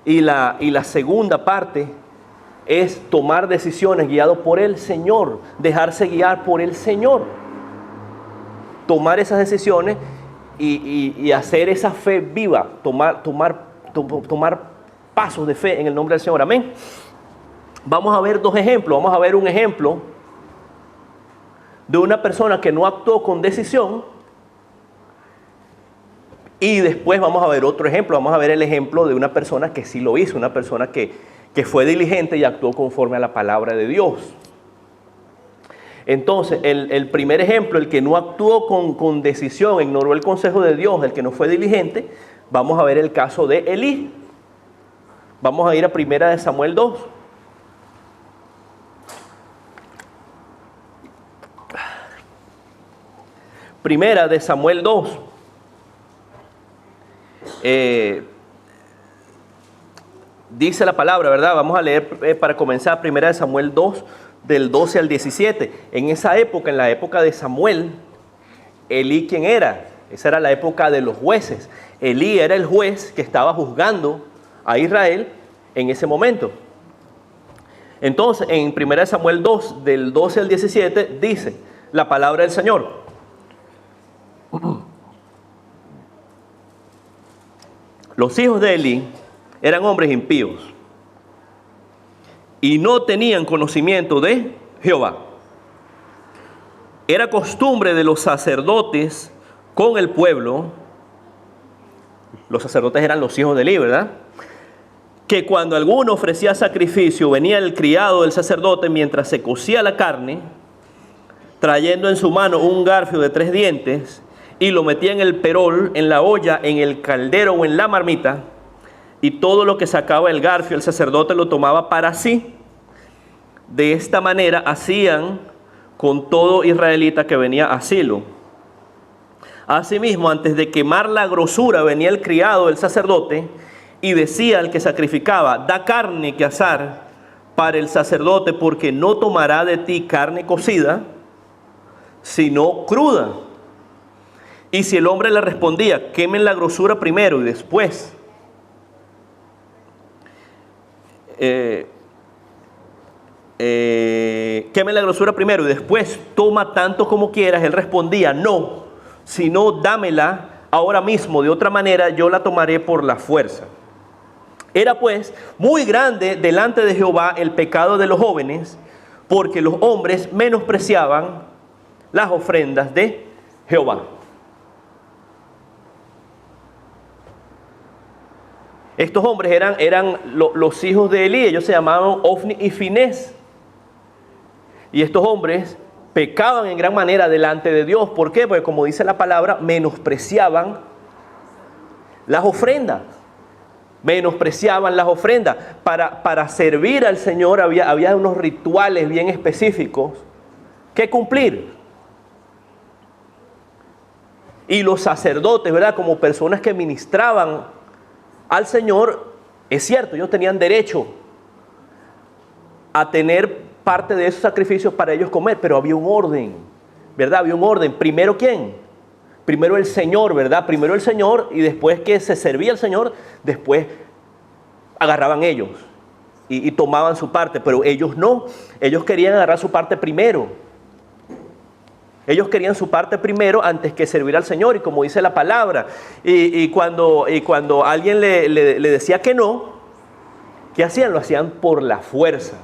Y la segunda parte es tomar decisiones guiado por el Señor, dejarse guiar por el Señor. Tomar esas decisiones y hacer esa fe viva, tomar pasos de fe en el nombre del Señor. Amén. Vamos a ver dos ejemplos. Vamos a ver un ejemplo de una persona que no actuó con decisión. Y después vamos a ver otro ejemplo, vamos a ver el ejemplo de una persona que sí lo hizo, una persona que fue diligente y actuó conforme a la palabra de Dios. Entonces, el primer ejemplo, el que no actuó con decisión, ignoró el consejo de Dios, el que no fue diligente, vamos a ver el caso de Elí. Vamos a ir a 1 Samuel 2. Primera de Samuel 2. Dice la palabra, ¿verdad? Vamos a leer para comenzar Primera de Samuel 2, del 12 al 17. En esa época, en la época de Samuel, Elí, ¿quién era? Esa era la época de los jueces. Elí era el juez que estaba juzgando a Israel en ese momento. Entonces, en 1 Samuel 2, del 12 al 17, dice la palabra del Señor. Los hijos de Elí eran hombres impíos y no tenían conocimiento de Jehová. Era costumbre de los sacerdotes con el pueblo. Los sacerdotes eran los hijos de Elí, ¿verdad? Que cuando alguno ofrecía sacrificio, venía el criado del sacerdote mientras se cocía la carne, trayendo en su mano un garfio de 3 dientes, y lo metía en el perol, en la olla, en el caldero o en la marmita, y todo lo que sacaba el garfio, el sacerdote lo tomaba para sí. De esta manera hacían con todo israelita que venía a Silo. Asimismo, antes de quemar la grosura, venía el criado del sacerdote, y decía al que sacrificaba: da carne que asar para el sacerdote, porque no tomará de ti carne cocida, sino cruda. Y si el hombre le respondía: quemen la grosura primero y después quemen la grosura primero y después toma tanto como quieras, él respondía: no, sino dámela ahora mismo, de otra manera yo la tomaré por la fuerza. Era pues muy grande delante de Jehová el pecado de los jóvenes, porque los hombres menospreciaban las ofrendas de Jehová. Estos hombres eran los hijos de Elí, ellos se llamaban Ofni y Finés. Y estos hombres pecaban en gran manera delante de Dios. ¿Por qué? Porque como dice la palabra, menospreciaban las ofrendas. Menospreciaban las ofrendas. Para servir al Señor había unos rituales bien específicos que cumplir. Y los sacerdotes, ¿verdad? Como personas que ministraban al Señor, es cierto, ellos tenían derecho a tener parte de esos sacrificios para ellos comer, pero había un orden, ¿verdad? Había un orden. Primero, ¿quién? Primero el Señor, ¿verdad? Primero el Señor, y después que se servía el Señor, después agarraban ellos y tomaban su parte, pero ellos no. Ellos querían agarrar su parte primero. Ellos querían su parte primero antes que servir al Señor, y como dice la palabra, y cuando alguien le decía que no, ¿qué hacían? Lo hacían por la fuerza.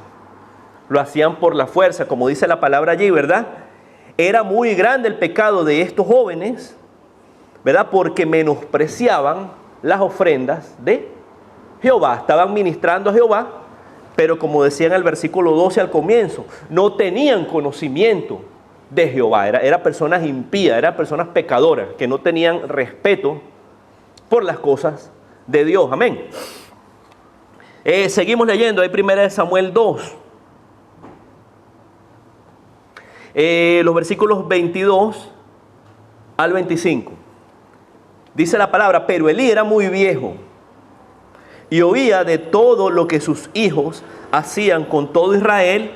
Lo hacían por la fuerza, como dice la palabra allí, ¿verdad? Era muy grande el pecado de estos jóvenes, ¿verdad? Porque menospreciaban las ofrendas de Jehová. Estaban ministrando a Jehová, pero como decía en el versículo 12 al comienzo, no tenían conocimiento de Jehová. Eran personas impías, eran personas pecadoras, que no tenían respeto por las cosas de Dios. Amén. Seguimos leyendo, hay 1 Samuel 2. Los versículos 22 al 25. Dice la palabra: pero Elí era muy viejo y oía de todo lo que sus hijos hacían con todo Israel.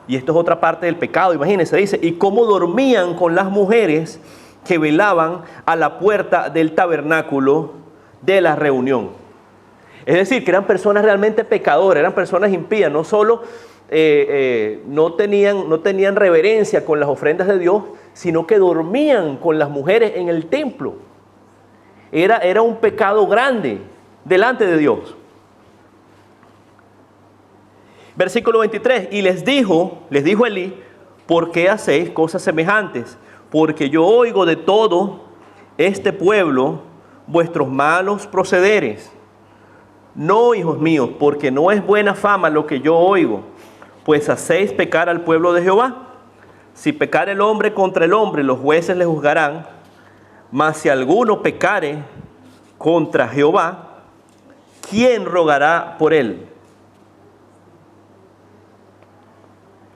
Y esto es otra parte del pecado, imagínense, dice: y cómo dormían con las mujeres que velaban a la puerta del tabernáculo de la reunión. Es decir, que eran personas realmente pecadoras, eran personas impías, no solo no tenían reverencia con las ofrendas de Dios, sino que dormían con las mujeres en el templo. Era un pecado grande delante de Dios. Versículo 23, y les dijo Elí: ¿por qué hacéis cosas semejantes? Porque yo oigo de todo este pueblo vuestros malos procederes. No, hijos míos, porque no es buena fama lo que yo oigo, pues hacéis pecar al pueblo de Jehová. Si pecare el hombre contra el hombre, los jueces le juzgarán. Mas si alguno pecare contra Jehová, ¿quién rogará por él?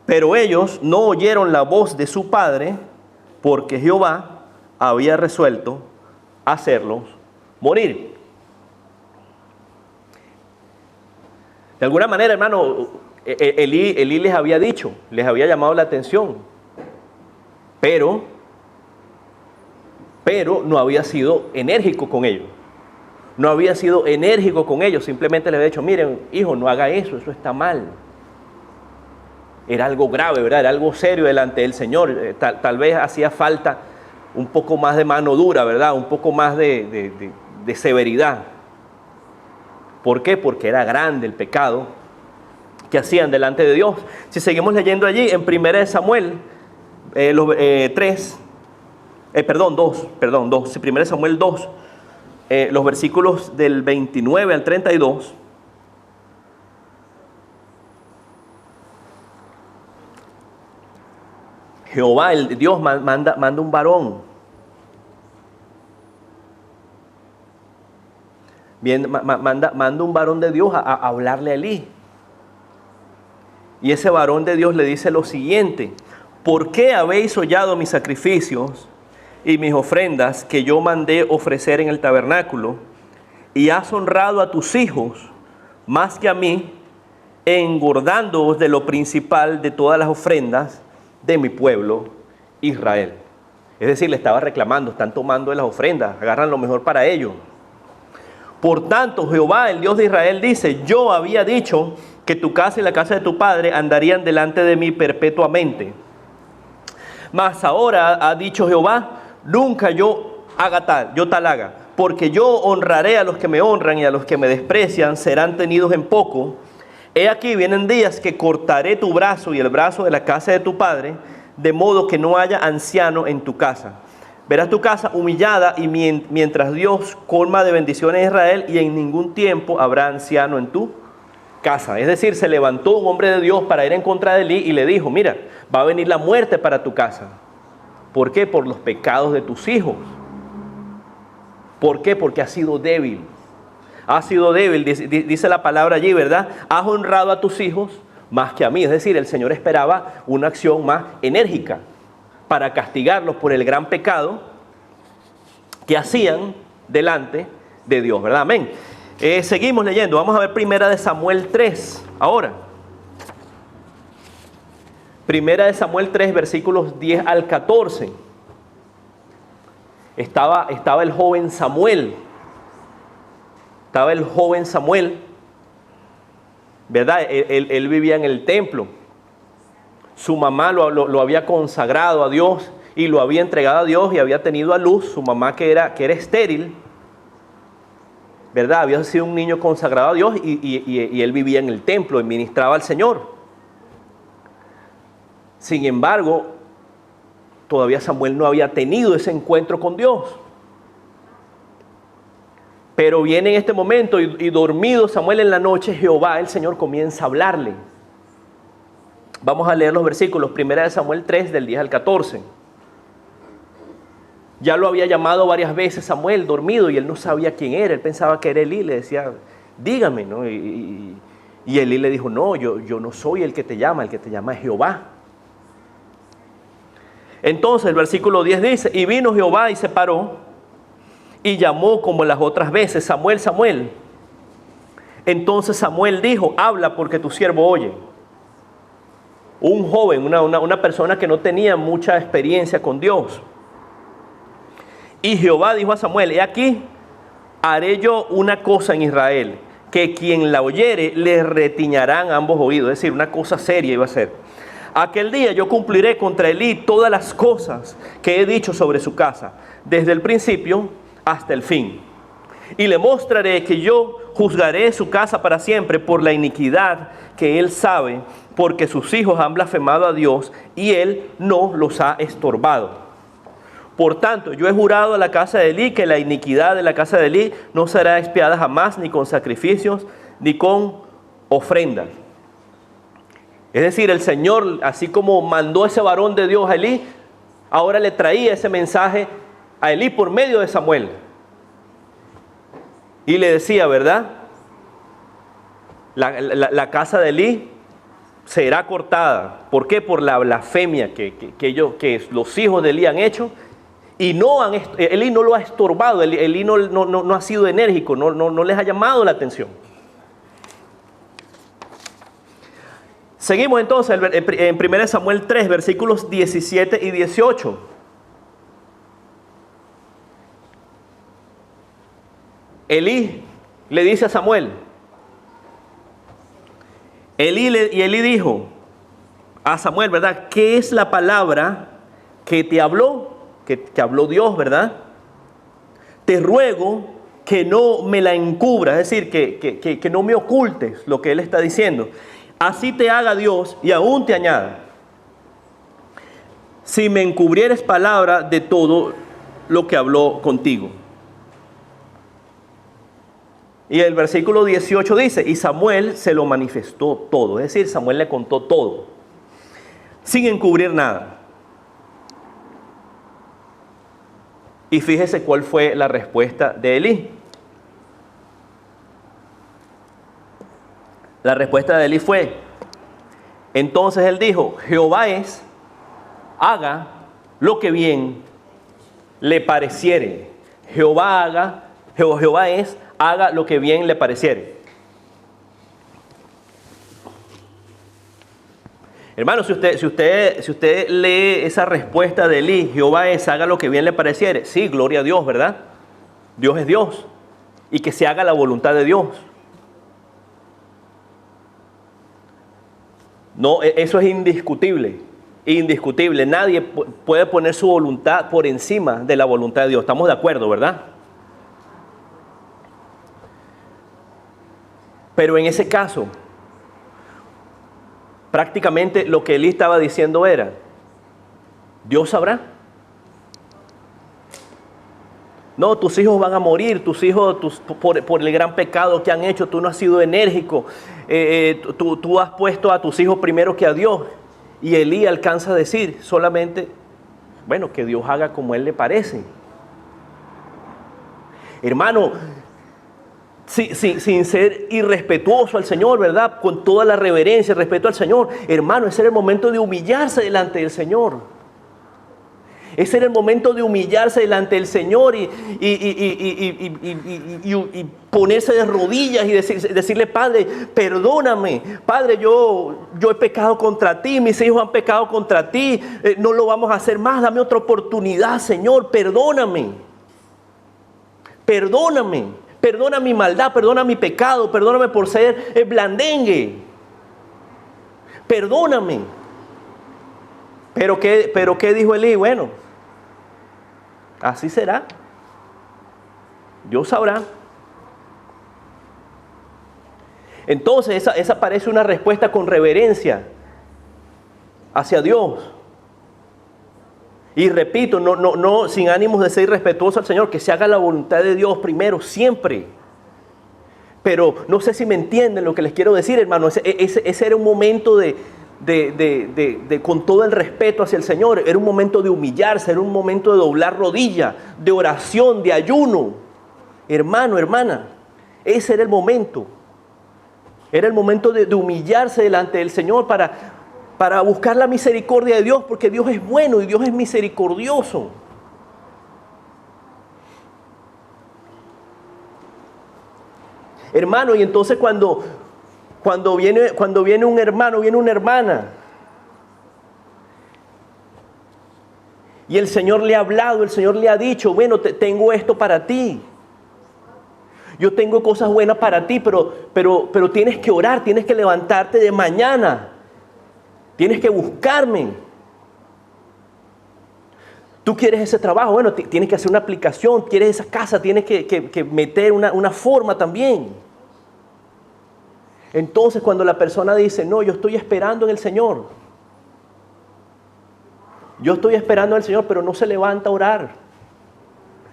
Pero ellos no oyeron la voz de su padre, porque Jehová había resuelto hacerlos morir. De alguna manera, hermano, Elí les había dicho, les había llamado la atención, pero no había sido enérgico con ellos. No había sido enérgico con ellos, simplemente les había dicho, miren, hijo, no haga eso está mal. Era algo grave, ¿verdad? Era algo serio delante del Señor. Tal vez hacía falta un poco más de mano dura, ¿verdad? Un poco más de severidad. ¿Por qué? Porque era grande el pecado que hacían delante de Dios. Si seguimos leyendo allí en 1 Samuel 2, 1 Samuel 2, los versículos del 29 al 32, Jehová, el Dios, manda un varón. Bien, manda un varón de Dios a hablarle a Elí. Y ese varón de Dios le dice lo siguiente: ¿por qué habéis hollado mis sacrificios y mis ofrendas que yo mandé ofrecer en el tabernáculo? Y has honrado a tus hijos más que a mí, engordándoos de lo principal de todas las ofrendas de mi pueblo Israel. Es decir, le estaba reclamando, están tomando de las ofrendas, agarran lo mejor para ellos. Por tanto, Jehová, el Dios de Israel, dice: yo había dicho que tu casa y la casa de tu padre andarían delante de mí perpetuamente. Mas ahora ha dicho Jehová: nunca yo tal haga, porque yo honraré a los que me honran, y a los que me desprecian serán tenidos en poco. He aquí vienen días que cortaré tu brazo y el brazo de la casa de tu padre, de modo que no haya anciano en tu casa. Verás tu casa humillada, y mientras Dios colma de bendiciones a Israel, y en ningún tiempo habrá anciano en tu casa. Es decir, se levantó un hombre de Dios para ir en contra de Elí y le dijo: mira, va a venir la muerte para tu casa. ¿Por qué? Por los pecados de tus hijos. ¿Por qué? Porque has sido débil. Has sido débil, dice la palabra allí, ¿verdad? Has honrado a tus hijos más que a mí. Es decir, el Señor esperaba una acción más enérgica para castigarlos por el gran pecado que hacían delante de Dios, ¿verdad? Amén. Seguimos leyendo. Vamos a ver 1 Samuel 3 ahora. 1 Samuel 3, versículos 10 al 14. Estaba el joven Samuel. Estaba el joven Samuel, ¿verdad? Él vivía en el templo. Su mamá lo había consagrado a Dios y lo había entregado a Dios, y había tenido a luz. Su mamá, que era estéril, ¿verdad? Había sido un niño consagrado a Dios, y él vivía en el templo y ministraba al Señor. Sin embargo, todavía Samuel no había tenido ese encuentro con Dios. Pero viene en este momento, y dormido Samuel en la noche, Jehová, el Señor, comienza a hablarle. Vamos a leer los versículos, 1 Samuel 3, del 10 al 14. Ya lo había llamado varias veces Samuel, dormido, y él no sabía quién era. Él pensaba que era Elí, le decía: dígame, ¿no? Y Elí le dijo: no, yo no soy el que te llama es Jehová. Entonces el versículo 10 dice: y vino Jehová y se paró, y llamó como las otras veces: Samuel, Samuel. Entonces Samuel dijo: habla, porque tu siervo oye. Un joven, una persona que no tenía mucha experiencia con Dios. Y Jehová dijo a Samuel: he aquí, haré yo una cosa en Israel, que quien la oyere le retiñarán ambos oídos. Es decir, una cosa seria iba a ser. Aquel día yo cumpliré contra Elí todas las cosas que he dicho sobre su casa, desde el principio hasta el fin. Y le mostraré que yo juzgaré su casa para siempre por la iniquidad que él sabe, porque sus hijos han blasfemado a Dios y él no los ha estorbado. Por tanto, yo he jurado a la casa de Elí que la iniquidad de la casa de Elí no será expiada jamás, ni con sacrificios, ni con ofrendas. Es decir, el Señor, así como mandó ese varón de Dios a Elí, ahora le traía ese mensaje a Elí por medio de Samuel. Y le decía, ¿verdad? La casa de Elí será cortada. ¿Por qué? Por la blasfemia que los hijos de Elí han hecho. Y Elí no lo ha estorbado, Elí no ha sido enérgico, no les ha llamado la atención. Seguimos entonces en 1 Samuel 3, versículos 17 y 18. Elí le dice a Samuel, Elí dijo a Samuel, ¿verdad? ¿Qué es la palabra que te habló? Que habló Dios, ¿verdad? Te ruego que no me la encubras, es decir, que no me ocultes lo que él está diciendo. Así te haga Dios y aún te añada, si me encubrieres palabra de todo lo que habló contigo. Y el versículo 18 dice, y Samuel se lo manifestó todo, es decir, Samuel le contó todo, sin encubrir nada. Y fíjese cuál fue la respuesta de Elí. La respuesta de Elí fue, entonces él dijo, Jehová es, haga lo que bien le pareciere. Jehová es, haga lo que bien le pareciere. Hermano, si usted lee esa respuesta de Elí, Jehová es, haga lo que bien le pareciere. Sí, gloria a Dios, ¿verdad? Dios es Dios. Y que se haga la voluntad de Dios. No, eso es indiscutible. Indiscutible. Nadie puede poner su voluntad por encima de la voluntad de Dios. Estamos de acuerdo, ¿verdad? Pero en ese caso, prácticamente lo que Elí estaba diciendo era, Dios sabrá. No, tus hijos van a morir, tus hijos por el gran pecado que han hecho, tú no has sido enérgico, tú has puesto a tus hijos primero que a Dios. Y Elí alcanza a decir solamente, bueno, que Dios haga como Él le parece. Hermano, sin ser irrespetuoso al Señor, ¿verdad? Con toda la reverencia y respeto al Señor. Hermano, ese era el momento de humillarse delante del Señor. Ese era el momento de humillarse delante del Señor y ponerse de rodillas y decirle, Padre, perdóname. Padre, yo he pecado contra ti, mis hijos han pecado contra ti, no lo vamos a hacer más, dame otra oportunidad, Señor, perdóname. Perdóname, perdona mi maldad, perdona mi pecado, perdóname por ser blandengue. Perdóname. ¿Pero qué dijo Elí? Bueno, así será. Dios sabrá. Entonces esa parece una respuesta con reverencia hacia Dios. Y repito, no sin ánimos de ser irrespetuoso al Señor, que se haga la voluntad de Dios primero, siempre. Pero no sé si me entienden lo que les quiero decir, hermano. Ese era un momento con todo el respeto hacia el Señor. Era un momento de humillarse, era un momento de doblar rodilla, de oración, de ayuno. Hermano, hermana, ese era el momento. Era el momento de humillarse delante del Señor para buscar la misericordia de Dios, porque Dios es bueno y Dios es misericordioso. Hermano, y entonces cuando viene un hermano, viene una hermana, y el Señor le ha hablado, el Señor le ha dicho, bueno, tengo esto para ti. Yo tengo cosas buenas para ti, pero tienes que orar, tienes que levantarte de mañana. Tienes que buscarme. Tú quieres ese trabajo, bueno, tienes que hacer una aplicación. Quieres esa casa, tienes que meter una forma también. Entonces cuando la persona dice, no, yo estoy esperando en el Señor. Yo estoy esperando en el Señor, pero no se levanta a orar.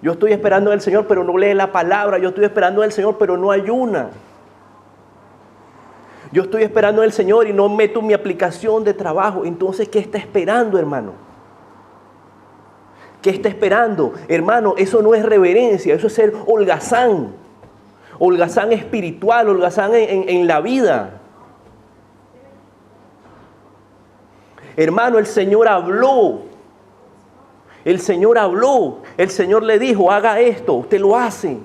Yo estoy esperando en el Señor, pero no lee la palabra. Yo estoy esperando en el Señor, pero no ayuna. Yo estoy esperando en el Señor y no meto mi aplicación de trabajo. Entonces, ¿qué está esperando, hermano? ¿Qué está esperando? Hermano, eso no es reverencia, eso es ser holgazán. Holgazán espiritual, holgazán en la vida. Hermano, el Señor habló. El Señor habló. El Señor le dijo, haga esto. Usted lo hace.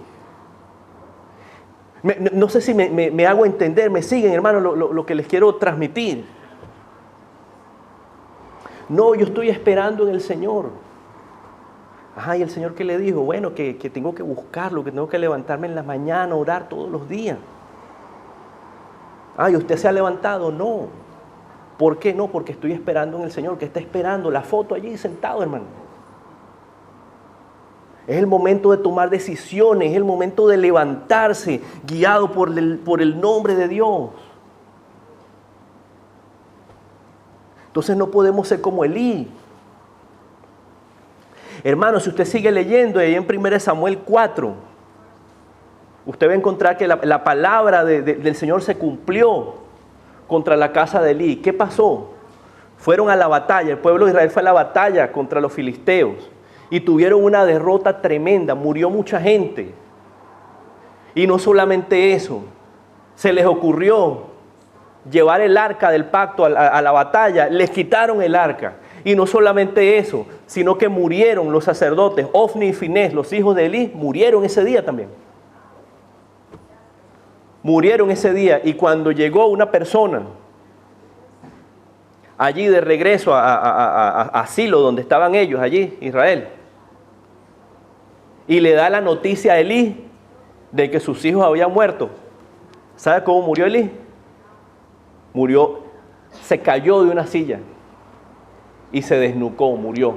No sé si me hago entender. Me siguen, hermano, lo que les quiero transmitir. No, yo estoy esperando en el Señor. Ajá, ¿y el Señor qué le dijo? Bueno, que tengo que buscarlo, que tengo que levantarme en la mañana, orar todos los días. ¿Y usted se ha levantado? No. ¿Por qué no? Porque estoy esperando en el Señor. ¿Qué está esperando? La foto allí sentado, hermano. Es el momento de tomar decisiones, es el momento de levantarse, guiado por el nombre de Dios. Entonces no podemos ser como Elí. Hermano, si usted sigue leyendo ahí en 1 Samuel 4, usted va a encontrar que la palabra del Señor se cumplió contra la casa de Elí. ¿Qué pasó? Fueron a la batalla, el pueblo de Israel fue a la batalla contra los filisteos y tuvieron una derrota tremenda, murió mucha gente. Y no solamente eso, se les ocurrió llevar el arca del pacto a la batalla, les quitaron el arca. Y no solamente eso, sino que murieron los sacerdotes, Ofni y Finés, los hijos de Elí, murieron ese día también. Murieron ese día. Y cuando llegó una persona allí de regreso a Silo, donde estaban ellos, allí, Israel, y le da la noticia a Elí de que sus hijos habían muerto. ¿Sabe cómo murió Elí? Murió, se cayó de una silla y se desnucó, murió.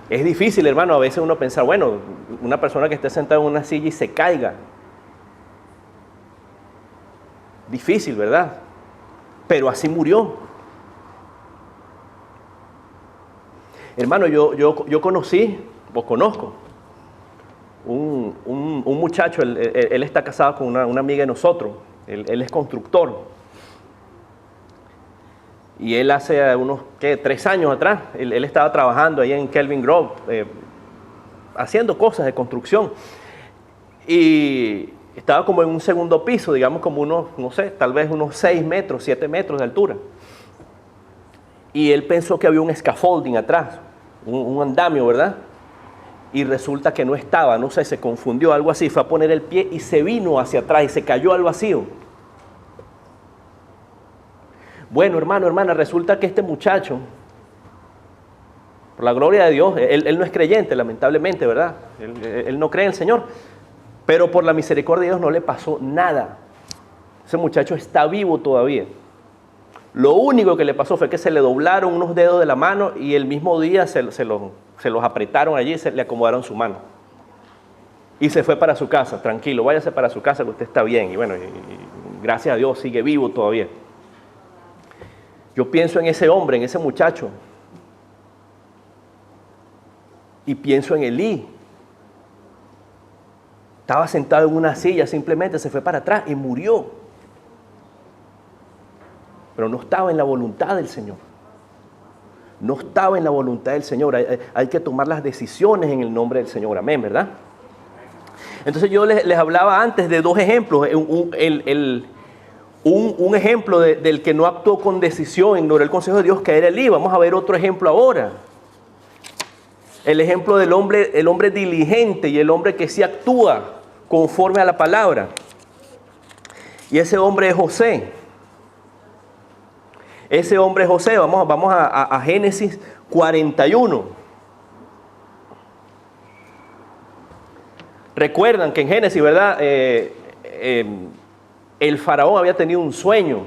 Es difícil, hermano, a veces uno pensar, bueno, una persona que esté sentada en una silla y se caiga. Difícil, ¿verdad? Pero así murió. Hermano, yo conocí, o conozco, un muchacho, él está casado con una amiga de nosotros, él es constructor. Y él hace unos 3 años atrás, él estaba trabajando ahí en Kelvin Grove, haciendo cosas de construcción. Y estaba como en un segundo piso, digamos como unos, no sé, tal vez unos 6 metros, 7 metros de altura. Y él pensó que había un scaffolding atrás, un andamio, ¿verdad? Y resulta que no estaba, no sé, se confundió, algo así. Fue a poner el pie y se vino hacia atrás y se cayó al vacío. Bueno, hermano, hermana, resulta que este muchacho, por la gloria de Dios, él no es creyente, lamentablemente, ¿verdad? Él no cree en el Señor, pero por la misericordia de Dios no le pasó nada. Ese muchacho está vivo todavía. Lo único que le pasó fue que se le doblaron unos dedos de la mano y el mismo día se los apretaron allí y se le acomodaron su mano. Y se fue para su casa, tranquilo, váyase para su casa que usted está bien. Y bueno, y gracias a Dios sigue vivo todavía. Yo pienso en ese hombre, en ese muchacho. Y pienso en Elí. Estaba sentado en una silla, simplemente se fue para atrás y murió. Pero no estaba en la voluntad del Señor. No estaba en la voluntad del Señor. Hay que tomar las decisiones en el nombre del Señor. Amén, ¿verdad? Entonces yo les hablaba antes de 2 ejemplos. Un ejemplo del que no actuó con decisión, ignoró el consejo de Dios, que era Elí. Vamos a ver otro ejemplo ahora. El ejemplo del hombre, el hombre diligente y el hombre que sí actúa conforme a la palabra. Y ese hombre es José. Ese hombre es José. Vamos a Génesis 41. Recuerdan que en Génesis, ¿verdad? El faraón había tenido un sueño.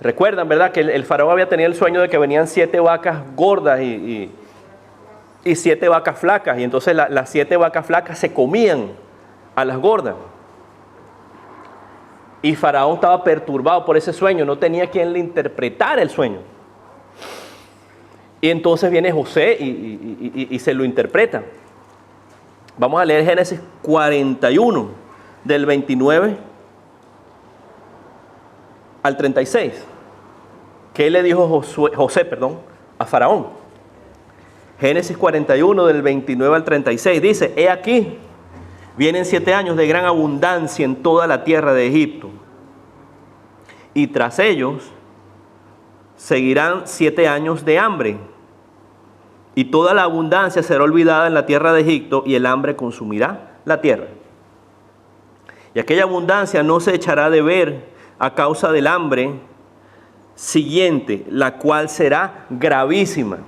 Recuerdan, ¿verdad? Que el faraón había tenido el sueño de que venían 7 vacas gordas y 7 vacas flacas. Y entonces las 7 vacas flacas se comían a las gordas. Y Faraón estaba perturbado por ese sueño, no tenía quien le interpretara el sueño. Y entonces viene José y se lo interpreta. Vamos a leer Génesis 41, del 29 al 36. ¿Qué le dijo José a Faraón? Génesis 41, del 29 al 36. Dice, he aquí, vienen 7 años de gran abundancia en toda la tierra de Egipto. y tras ellos seguirán 7 años de hambre. Y toda la abundancia será olvidada en la tierra de Egipto, y el hambre consumirá la tierra. Y aquella abundancia no se echará de ver a causa del hambre siguiente, la cual será gravísima.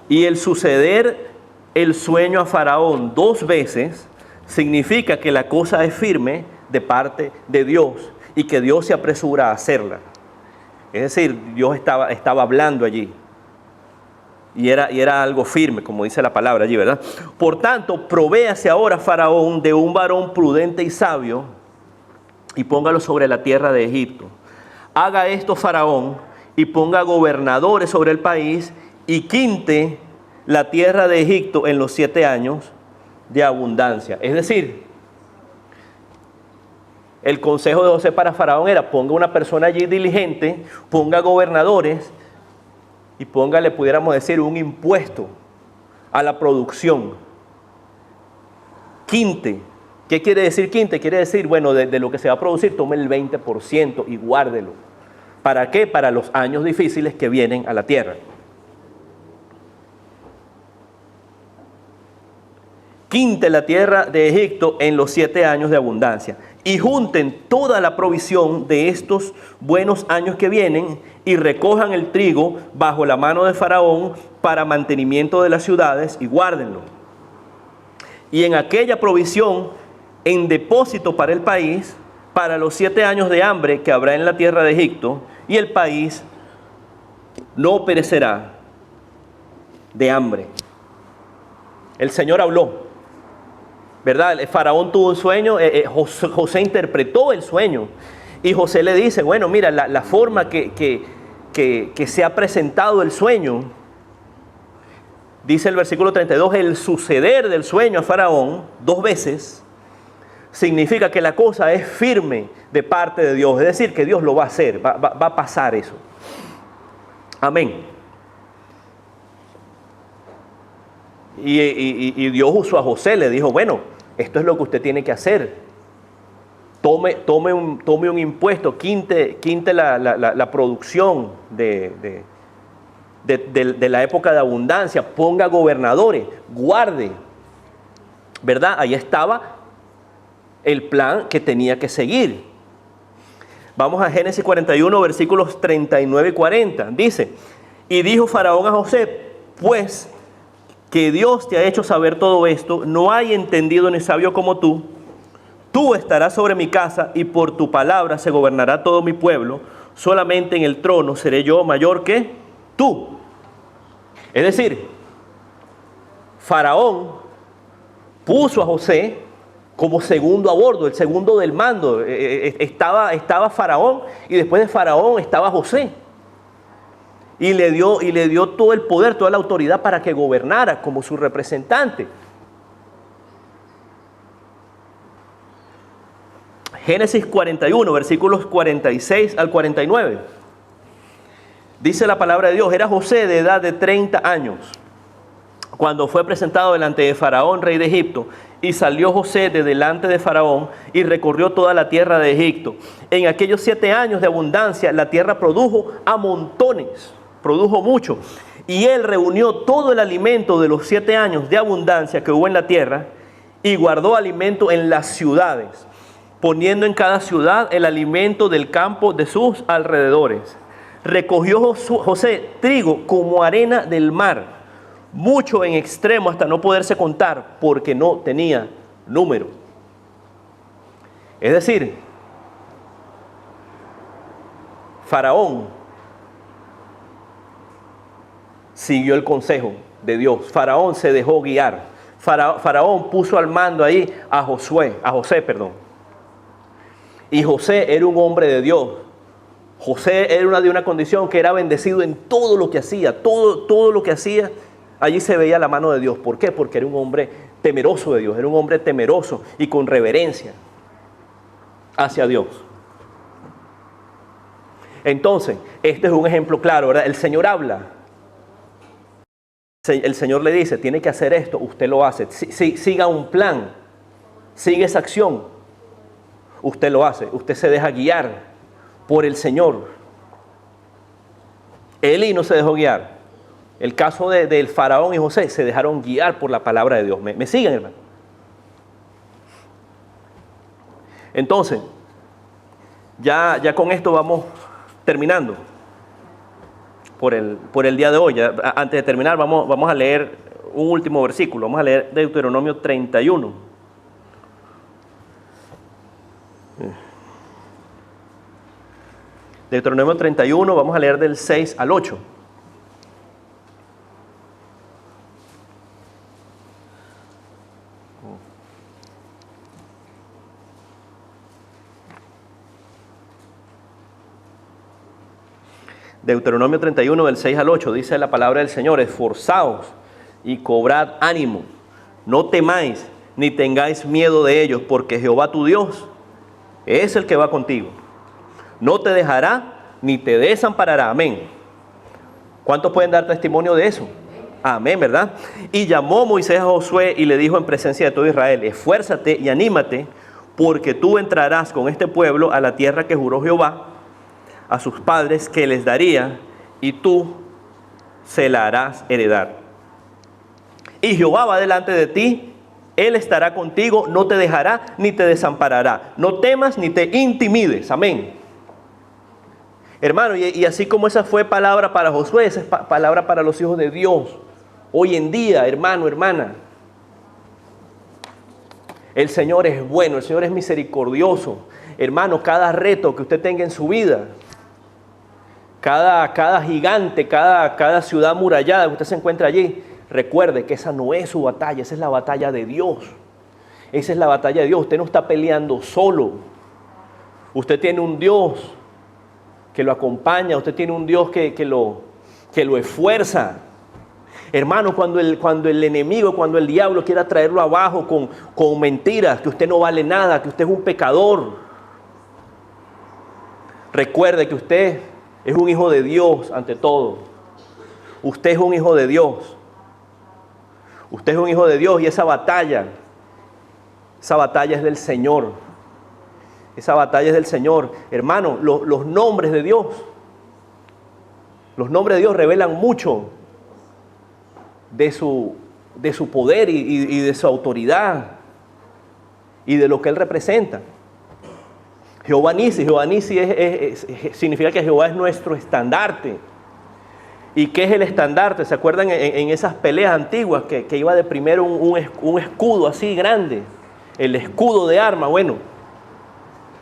Y el suceder el sueño a Faraón 2 veces significa que la cosa es firme de parte de Dios y que Dios se apresura a hacerla. Es decir, Dios estaba hablando allí. Y era algo firme, como dice la palabra allí, ¿verdad? Por tanto, provéase ahora Faraón de un varón prudente y sabio y póngalo sobre la tierra de Egipto. Haga esto Faraón y ponga gobernadores sobre el país y quinte la tierra de Egipto en los 7 años de abundancia. Es decir, el consejo de José para Faraón era: ponga una persona allí diligente, ponga gobernadores y póngale, pudiéramos decir, un impuesto a la producción. Quinte. ¿Qué quiere decir quinte? Quiere decir, bueno, de lo que se va a producir, tome el 20% y guárdelo. ¿Para qué? Para los años difíciles que vienen a la tierra. Quinte la tierra de Egipto en los 7 años de abundancia y junten toda la provisión de estos buenos años que vienen y recojan el trigo bajo la mano de Faraón para mantenimiento de las ciudades y guárdenlo. Y en aquella provisión en depósito para el país, para los 7 años de hambre que habrá en la tierra de Egipto, y el país no perecerá de hambre. El Señor habló, ¿verdad? El Faraón tuvo un sueño, José interpretó el sueño y José le dice, bueno, mira, la forma que se ha presentado el sueño, dice el versículo 32, el suceder del sueño a Faraón 2 veces, significa que la cosa es firme de parte de Dios, es decir, que Dios lo va a hacer, va a pasar eso. Amén. Y Dios usó a José, le dijo, bueno, esto es lo que usted tiene que hacer. Tome un impuesto, quinte la producción de la época de abundancia, ponga gobernadores, guarde, ¿verdad? Ahí estaba el plan que tenía que seguir. Vamos a Génesis 41, versículos 39 y 40. Dice, y dijo Faraón a José, pues que Dios te ha hecho saber todo esto, no hay entendido ni sabio como tú. Tú estarás sobre mi casa y por tu palabra se gobernará todo mi pueblo. Solamente en el trono seré yo mayor que tú. Es decir, Faraón puso a José como segundo a bordo, el segundo del mando. Estaba Faraón y después de Faraón estaba José. Y le dio todo el poder, toda la autoridad para que gobernara como su representante. Génesis 41, versículos 46 al 49. Dice la palabra de Dios, era José de edad de 30 años, cuando fue presentado delante de Faraón, rey de Egipto, y salió José de delante de Faraón y recorrió toda la tierra de Egipto. En aquellos 7 años de abundancia, la tierra produjo a montones, produjo mucho. Y él reunió todo el alimento de los 7 años de abundancia que hubo en la tierra y guardó alimento en las ciudades, poniendo en cada ciudad el alimento del campo de sus alrededores. Recogió José trigo como arena del mar, mucho en extremo hasta no poderse contar, porque no tenía número. Es decir, Faraón siguió el consejo de Dios. Faraón se dejó guiar. Faraón puso al mando ahí a José. Y José era un hombre de Dios. José era de una condición que era bendecido en todo lo que hacía. Todo lo que hacía, allí se veía la mano de Dios. ¿Por qué? Porque era un hombre temeroso de Dios. Era un hombre temeroso y con reverencia hacia Dios. Entonces, este es un ejemplo claro, ¿verdad? El Señor habla. El Señor le dice, tiene que hacer esto, usted lo hace. Siga un plan, sigue esa acción, usted lo hace, usted se deja guiar por el Señor. Elí no se dejó guiar. El caso del faraón y José se dejaron guiar por la palabra de Dios. ¿Me siguen, hermano? Entonces, ya con esto vamos terminando por el día de hoy. Ya, antes de terminar, vamos a leer un último versículo. Vamos a leer Deuteronomio 31. Deuteronomio 31, vamos a leer del 6 al 8. Deuteronomio 31, del 6 al 8, dice la palabra del Señor: esforzaos y cobrad ánimo, no temáis ni tengáis miedo de ellos, porque Jehová tu Dios es el que va contigo. No te dejará ni te desamparará. Amén. ¿Cuántos pueden dar testimonio de eso? Amén, ¿verdad? Y llamó Moisés a Josué y le dijo en presencia de todo Israel: esfuérzate y anímate, porque tú entrarás con este pueblo a la tierra que juró Jehová a sus padres que les daría, y tú se la harás heredar. Y Jehová va delante de ti, Él estará contigo, no te dejará ni te desamparará. No temas ni te intimides. Amén. Hermano, y así como esa fue palabra para Josué, esa es palabra para los hijos de Dios. Hoy en día, hermano, hermana, el Señor es bueno, el Señor es misericordioso. Hermano, cada reto que usted tenga en su vida, cada gigante, cada ciudad amurallada que usted se encuentra allí, recuerde que esa no es su batalla, esa es la batalla de Dios. Esa es la batalla de Dios. Usted no está peleando solo. Usted tiene un Dios que lo acompaña, usted tiene un Dios que lo esfuerza. Hermano, cuando el enemigo, cuando el diablo quiera traerlo abajo con mentiras, que usted no vale nada, que usted es un pecador, recuerde que usted es un hijo de Dios ante todo. Usted es un hijo de Dios. Usted es un hijo de Dios, y esa batalla es del Señor. Esa batalla es del Señor. Hermano, los nombres de Dios, revelan mucho de su poder y de su autoridad y de lo que Él representa. Jehová Nisi significa que Jehová es nuestro estandarte. ¿Y qué es el estandarte? ¿Se acuerdan en esas peleas antiguas que iba de primero un escudo así grande? El escudo de arma. Bueno,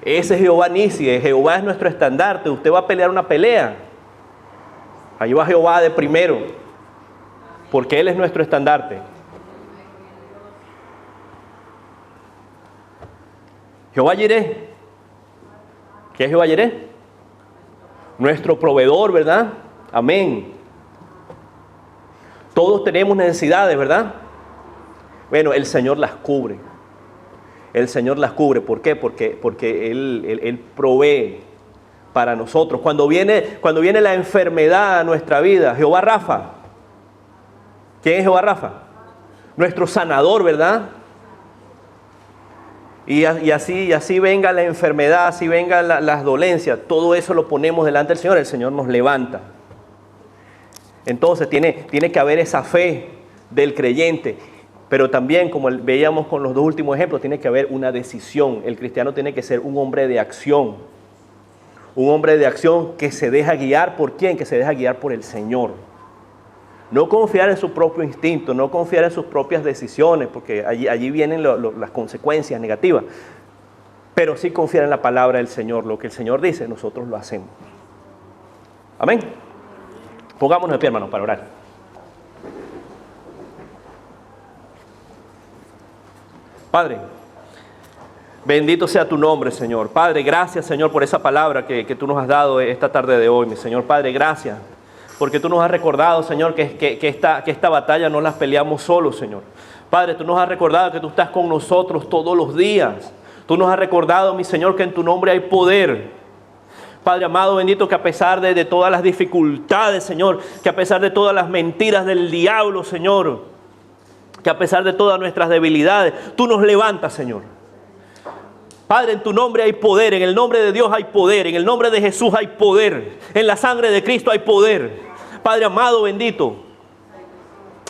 ese es Jehová Nisi. Jehová es nuestro estandarte. Usted va a pelear una pelea, ahí va Jehová de primero, porque Él es nuestro estandarte. Jehová Jireh. ¿Qué es Jehová Jireh? Nuestro proveedor, ¿verdad? Amén. Todos tenemos necesidades, ¿verdad? Bueno, el Señor las cubre. El Señor las cubre. ¿Por qué? Porque Él provee para nosotros. Cuando viene la enfermedad a nuestra vida, Jehová Rafa. ¿Quién es Jehová Rafa? Nuestro sanador, ¿verdad? Y así venga la enfermedad, así vengan las dolencias, todo eso lo ponemos delante del Señor, el Señor nos levanta. Entonces tiene que haber esa fe del creyente, pero también, como veíamos con los dos últimos ejemplos, tiene que haber una decisión. El cristiano tiene que ser un hombre de acción. Un hombre de acción que se deja guiar ¿por quién? Que se deja guiar por el Señor. No confiar en su propio instinto, no confiar en sus propias decisiones, porque allí vienen las consecuencias negativas. Pero sí confiar en la palabra del Señor. Lo que el Señor dice, nosotros lo hacemos. Amén. Pongámonos de pie, hermanos, para orar. Padre, bendito sea tu nombre, Señor. Padre, gracias, Señor, por esa palabra que tú nos has dado esta tarde de hoy, mi Señor. Padre, gracias. Porque tú nos has recordado, Señor, que esta batalla no la peleamos solos, Señor. Padre, tú nos has recordado que tú estás con nosotros todos los días. Tú nos has recordado, mi Señor, que en tu nombre hay poder. Padre amado, bendito, que a pesar de todas las dificultades, Señor, que a pesar de todas las mentiras del diablo, Señor, que a pesar de todas nuestras debilidades, tú nos levantas, Señor. Padre, en tu nombre hay poder, en el nombre de Dios hay poder, en el nombre de Jesús hay poder, en la sangre de Cristo hay poder. Padre amado, bendito,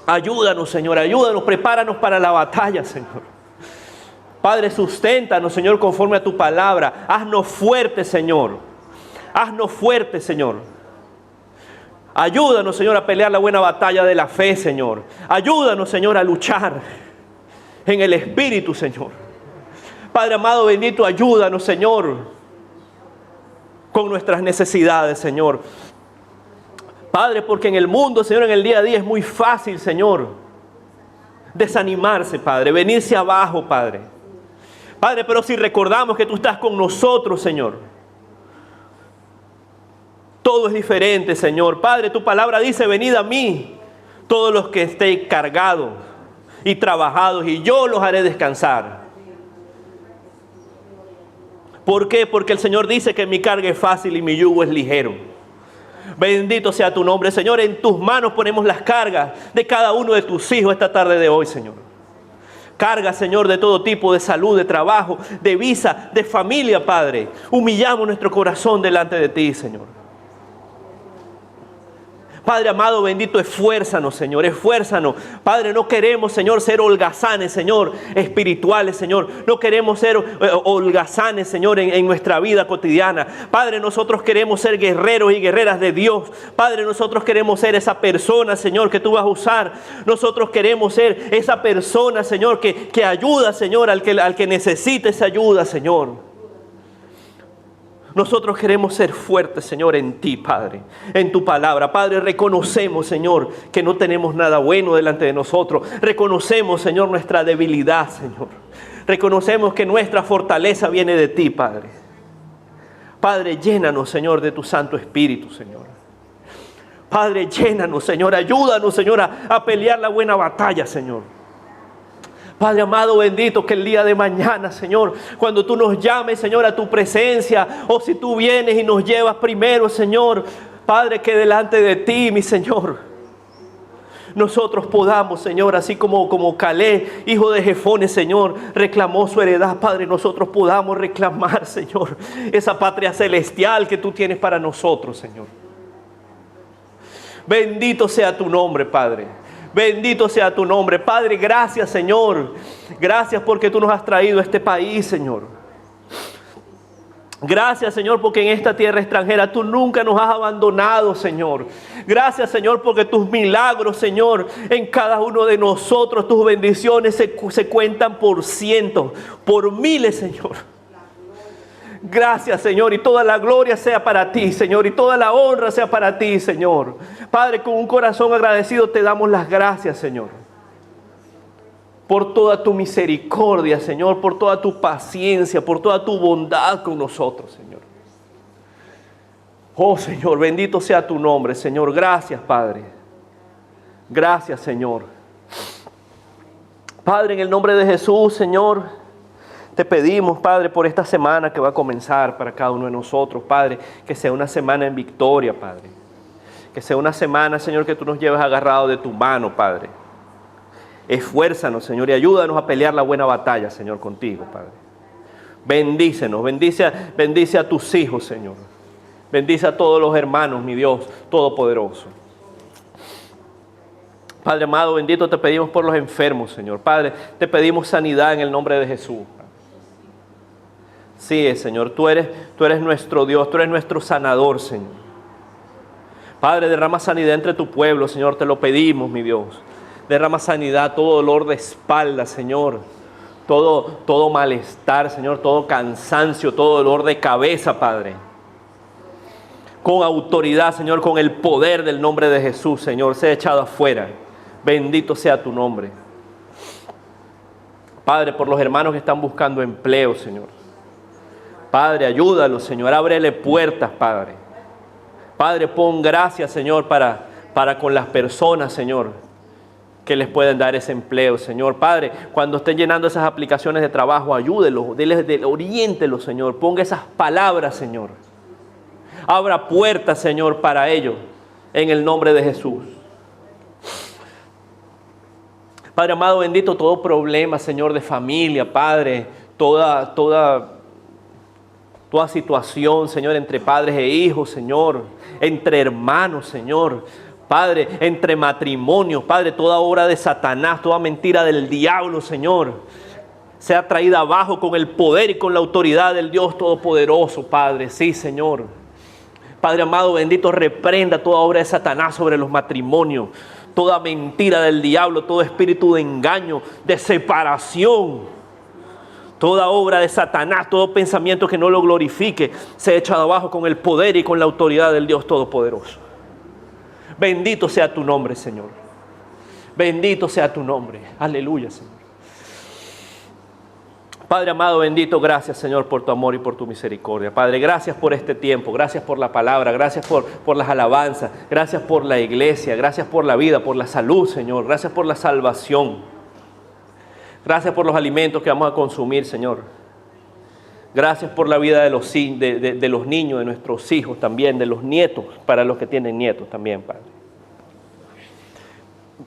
ayúdanos, Señor, ayúdanos, prepáranos para la batalla, Señor. Padre, susténtanos, Señor, conforme a tu palabra. Haznos fuertes, Señor. Haznos fuertes, Señor. Ayúdanos, Señor, a pelear la buena batalla de la fe, Señor. Ayúdanos, Señor, a luchar en el Espíritu, Señor. Padre amado, bendito, ayúdanos, Señor, con nuestras necesidades, Señor. Padre, porque en el mundo, Señor, en el día a día es muy fácil, Señor, desanimarse, Padre, venirse abajo, Padre. Padre, pero si recordamos que tú estás con nosotros, Señor, todo es diferente, Señor. Padre, tu palabra dice, venid a mí, todos los que estéis cargados y trabajados, y yo los haré descansar. ¿Por qué? Porque el Señor dice que mi carga es fácil y mi yugo es ligero. Bendito sea tu nombre, Señor. En tus manos ponemos las cargas de cada uno de tus hijos esta tarde de hoy, Señor. Carga, Señor, de todo tipo, de salud, de trabajo, de visa, de familia, Padre. Humillamos nuestro corazón delante de ti, Señor. Padre amado, bendito, esfuérzanos, Señor, esfuérzanos. Padre, no queremos, Señor, ser holgazanes, Señor, espirituales, Señor. No queremos ser holgazanes, Señor, en nuestra vida cotidiana. Padre, nosotros queremos ser guerreros y guerreras de Dios. Padre, nosotros queremos ser esa persona, Señor, que tú vas a usar. Nosotros queremos ser esa persona, Señor, que ayuda, Señor, al que necesite esa ayuda, Señor. Nosotros queremos ser fuertes, Señor, en ti, Padre, en tu palabra. Padre, reconocemos, Señor, que no tenemos nada bueno delante de nosotros. Reconocemos, Señor, nuestra debilidad, Señor. Reconocemos que nuestra fortaleza viene de ti, Padre. Padre, llénanos, Señor, de tu Santo Espíritu, Señor. Padre, llénanos, Señor. Ayúdanos, Señor, a pelear la buena batalla, Señor. Padre amado, bendito, que el día de mañana, Señor, cuando tú nos llames, Señor, a tu presencia, o si tú vienes y nos llevas primero, Señor, Padre, que delante de ti, mi Señor, nosotros podamos, Señor, así como Caleb, hijo de Jefone, Señor, reclamó su heredad, Padre, nosotros podamos reclamar, Señor, esa patria celestial que tú tienes para nosotros, Señor. Bendito sea tu nombre, Padre. Bendito sea tu nombre. Padre, gracias, Señor. Gracias porque tú nos has traído a este país, Señor. Gracias, Señor, porque en esta tierra extranjera tú nunca nos has abandonado, Señor. Gracias, Señor, porque tus milagros, Señor, en cada uno de nosotros, tus bendiciones se cuentan por cientos, por miles, Señor. Gracias, Señor, y toda la gloria sea para ti, Señor, y toda la honra sea para ti, Señor. Padre, con un corazón agradecido te damos las gracias, Señor, por toda tu misericordia, Señor, por toda tu paciencia, por toda tu bondad con nosotros, Señor. Oh, Señor, bendito sea tu nombre, Señor. Gracias, Padre. Gracias, Señor. Padre, en el nombre de Jesús, Señor, te pedimos, Padre, por esta semana que va a comenzar para cada uno de nosotros, Padre, que sea una semana en victoria, Padre. Que sea una semana, Señor, que tú nos lleves agarrados de tu mano, Padre. Esfuérzanos, Señor, y ayúdanos a pelear la buena batalla, Señor, contigo, Padre. Bendícenos, bendice a tus hijos, Señor. Bendice a todos los hermanos, mi Dios Todopoderoso. Padre amado, bendito, te pedimos por los enfermos, Señor. Padre, te pedimos sanidad en el nombre de Jesús. Sí, Señor, tú eres nuestro Dios, tú eres nuestro sanador, Señor. Padre, derrama sanidad entre tu pueblo, Señor, te lo pedimos, mi Dios. Derrama sanidad, todo dolor de espalda, Señor. Todo malestar, Señor, todo cansancio, todo dolor de cabeza, Padre. Con autoridad, Señor, con el poder del nombre de Jesús, Señor, sea echado afuera. Bendito sea tu nombre. Padre, por los hermanos que están buscando empleo, Señor. Padre, ayúdalos, Señor, ábrele puertas, Padre. Padre, pon gracia, Señor, para con las personas, Señor, que les pueden dar ese empleo, Señor. Padre, cuando estén llenando esas aplicaciones de trabajo, ayúdelos, oriéntelos, Señor. Ponga esas palabras, Señor. Abra puertas, Señor, para ellos, en el nombre de Jesús. Padre amado, bendito, todo problema, Señor, de familia, Padre, toda toda situación, Señor, entre padres e hijos, Señor, entre hermanos, Señor, Padre, entre matrimonios, Padre, toda obra de Satanás, toda mentira del diablo, Señor, sea traída abajo con el poder y con la autoridad del Dios Todopoderoso, Padre. Sí, Señor. Padre amado, bendito, reprenda toda obra de Satanás sobre los matrimonios, toda mentira del diablo, todo espíritu de engaño, de separación, toda obra de Satanás, todo pensamiento que no lo glorifique, sea echado abajo con el poder y con la autoridad del Dios Todopoderoso. Bendito sea tu nombre, Señor. Bendito sea tu nombre. Aleluya, Señor. Padre amado, bendito, gracias, Señor, por tu amor y por tu misericordia. Padre, gracias por este tiempo, gracias por la palabra, gracias por las alabanzas, gracias por la iglesia, gracias por la vida, por la salud, Señor, gracias por la salvación. Gracias por los alimentos que vamos a consumir, Señor. Gracias por la vida de los niños, de nuestros hijos también, de los nietos, para los que tienen nietos también, Padre.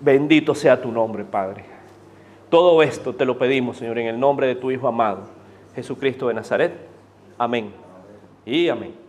Bendito sea tu nombre, Padre. Todo esto te lo pedimos, Señor, en el nombre de tu Hijo amado, Jesucristo de Nazaret. Amén y amén.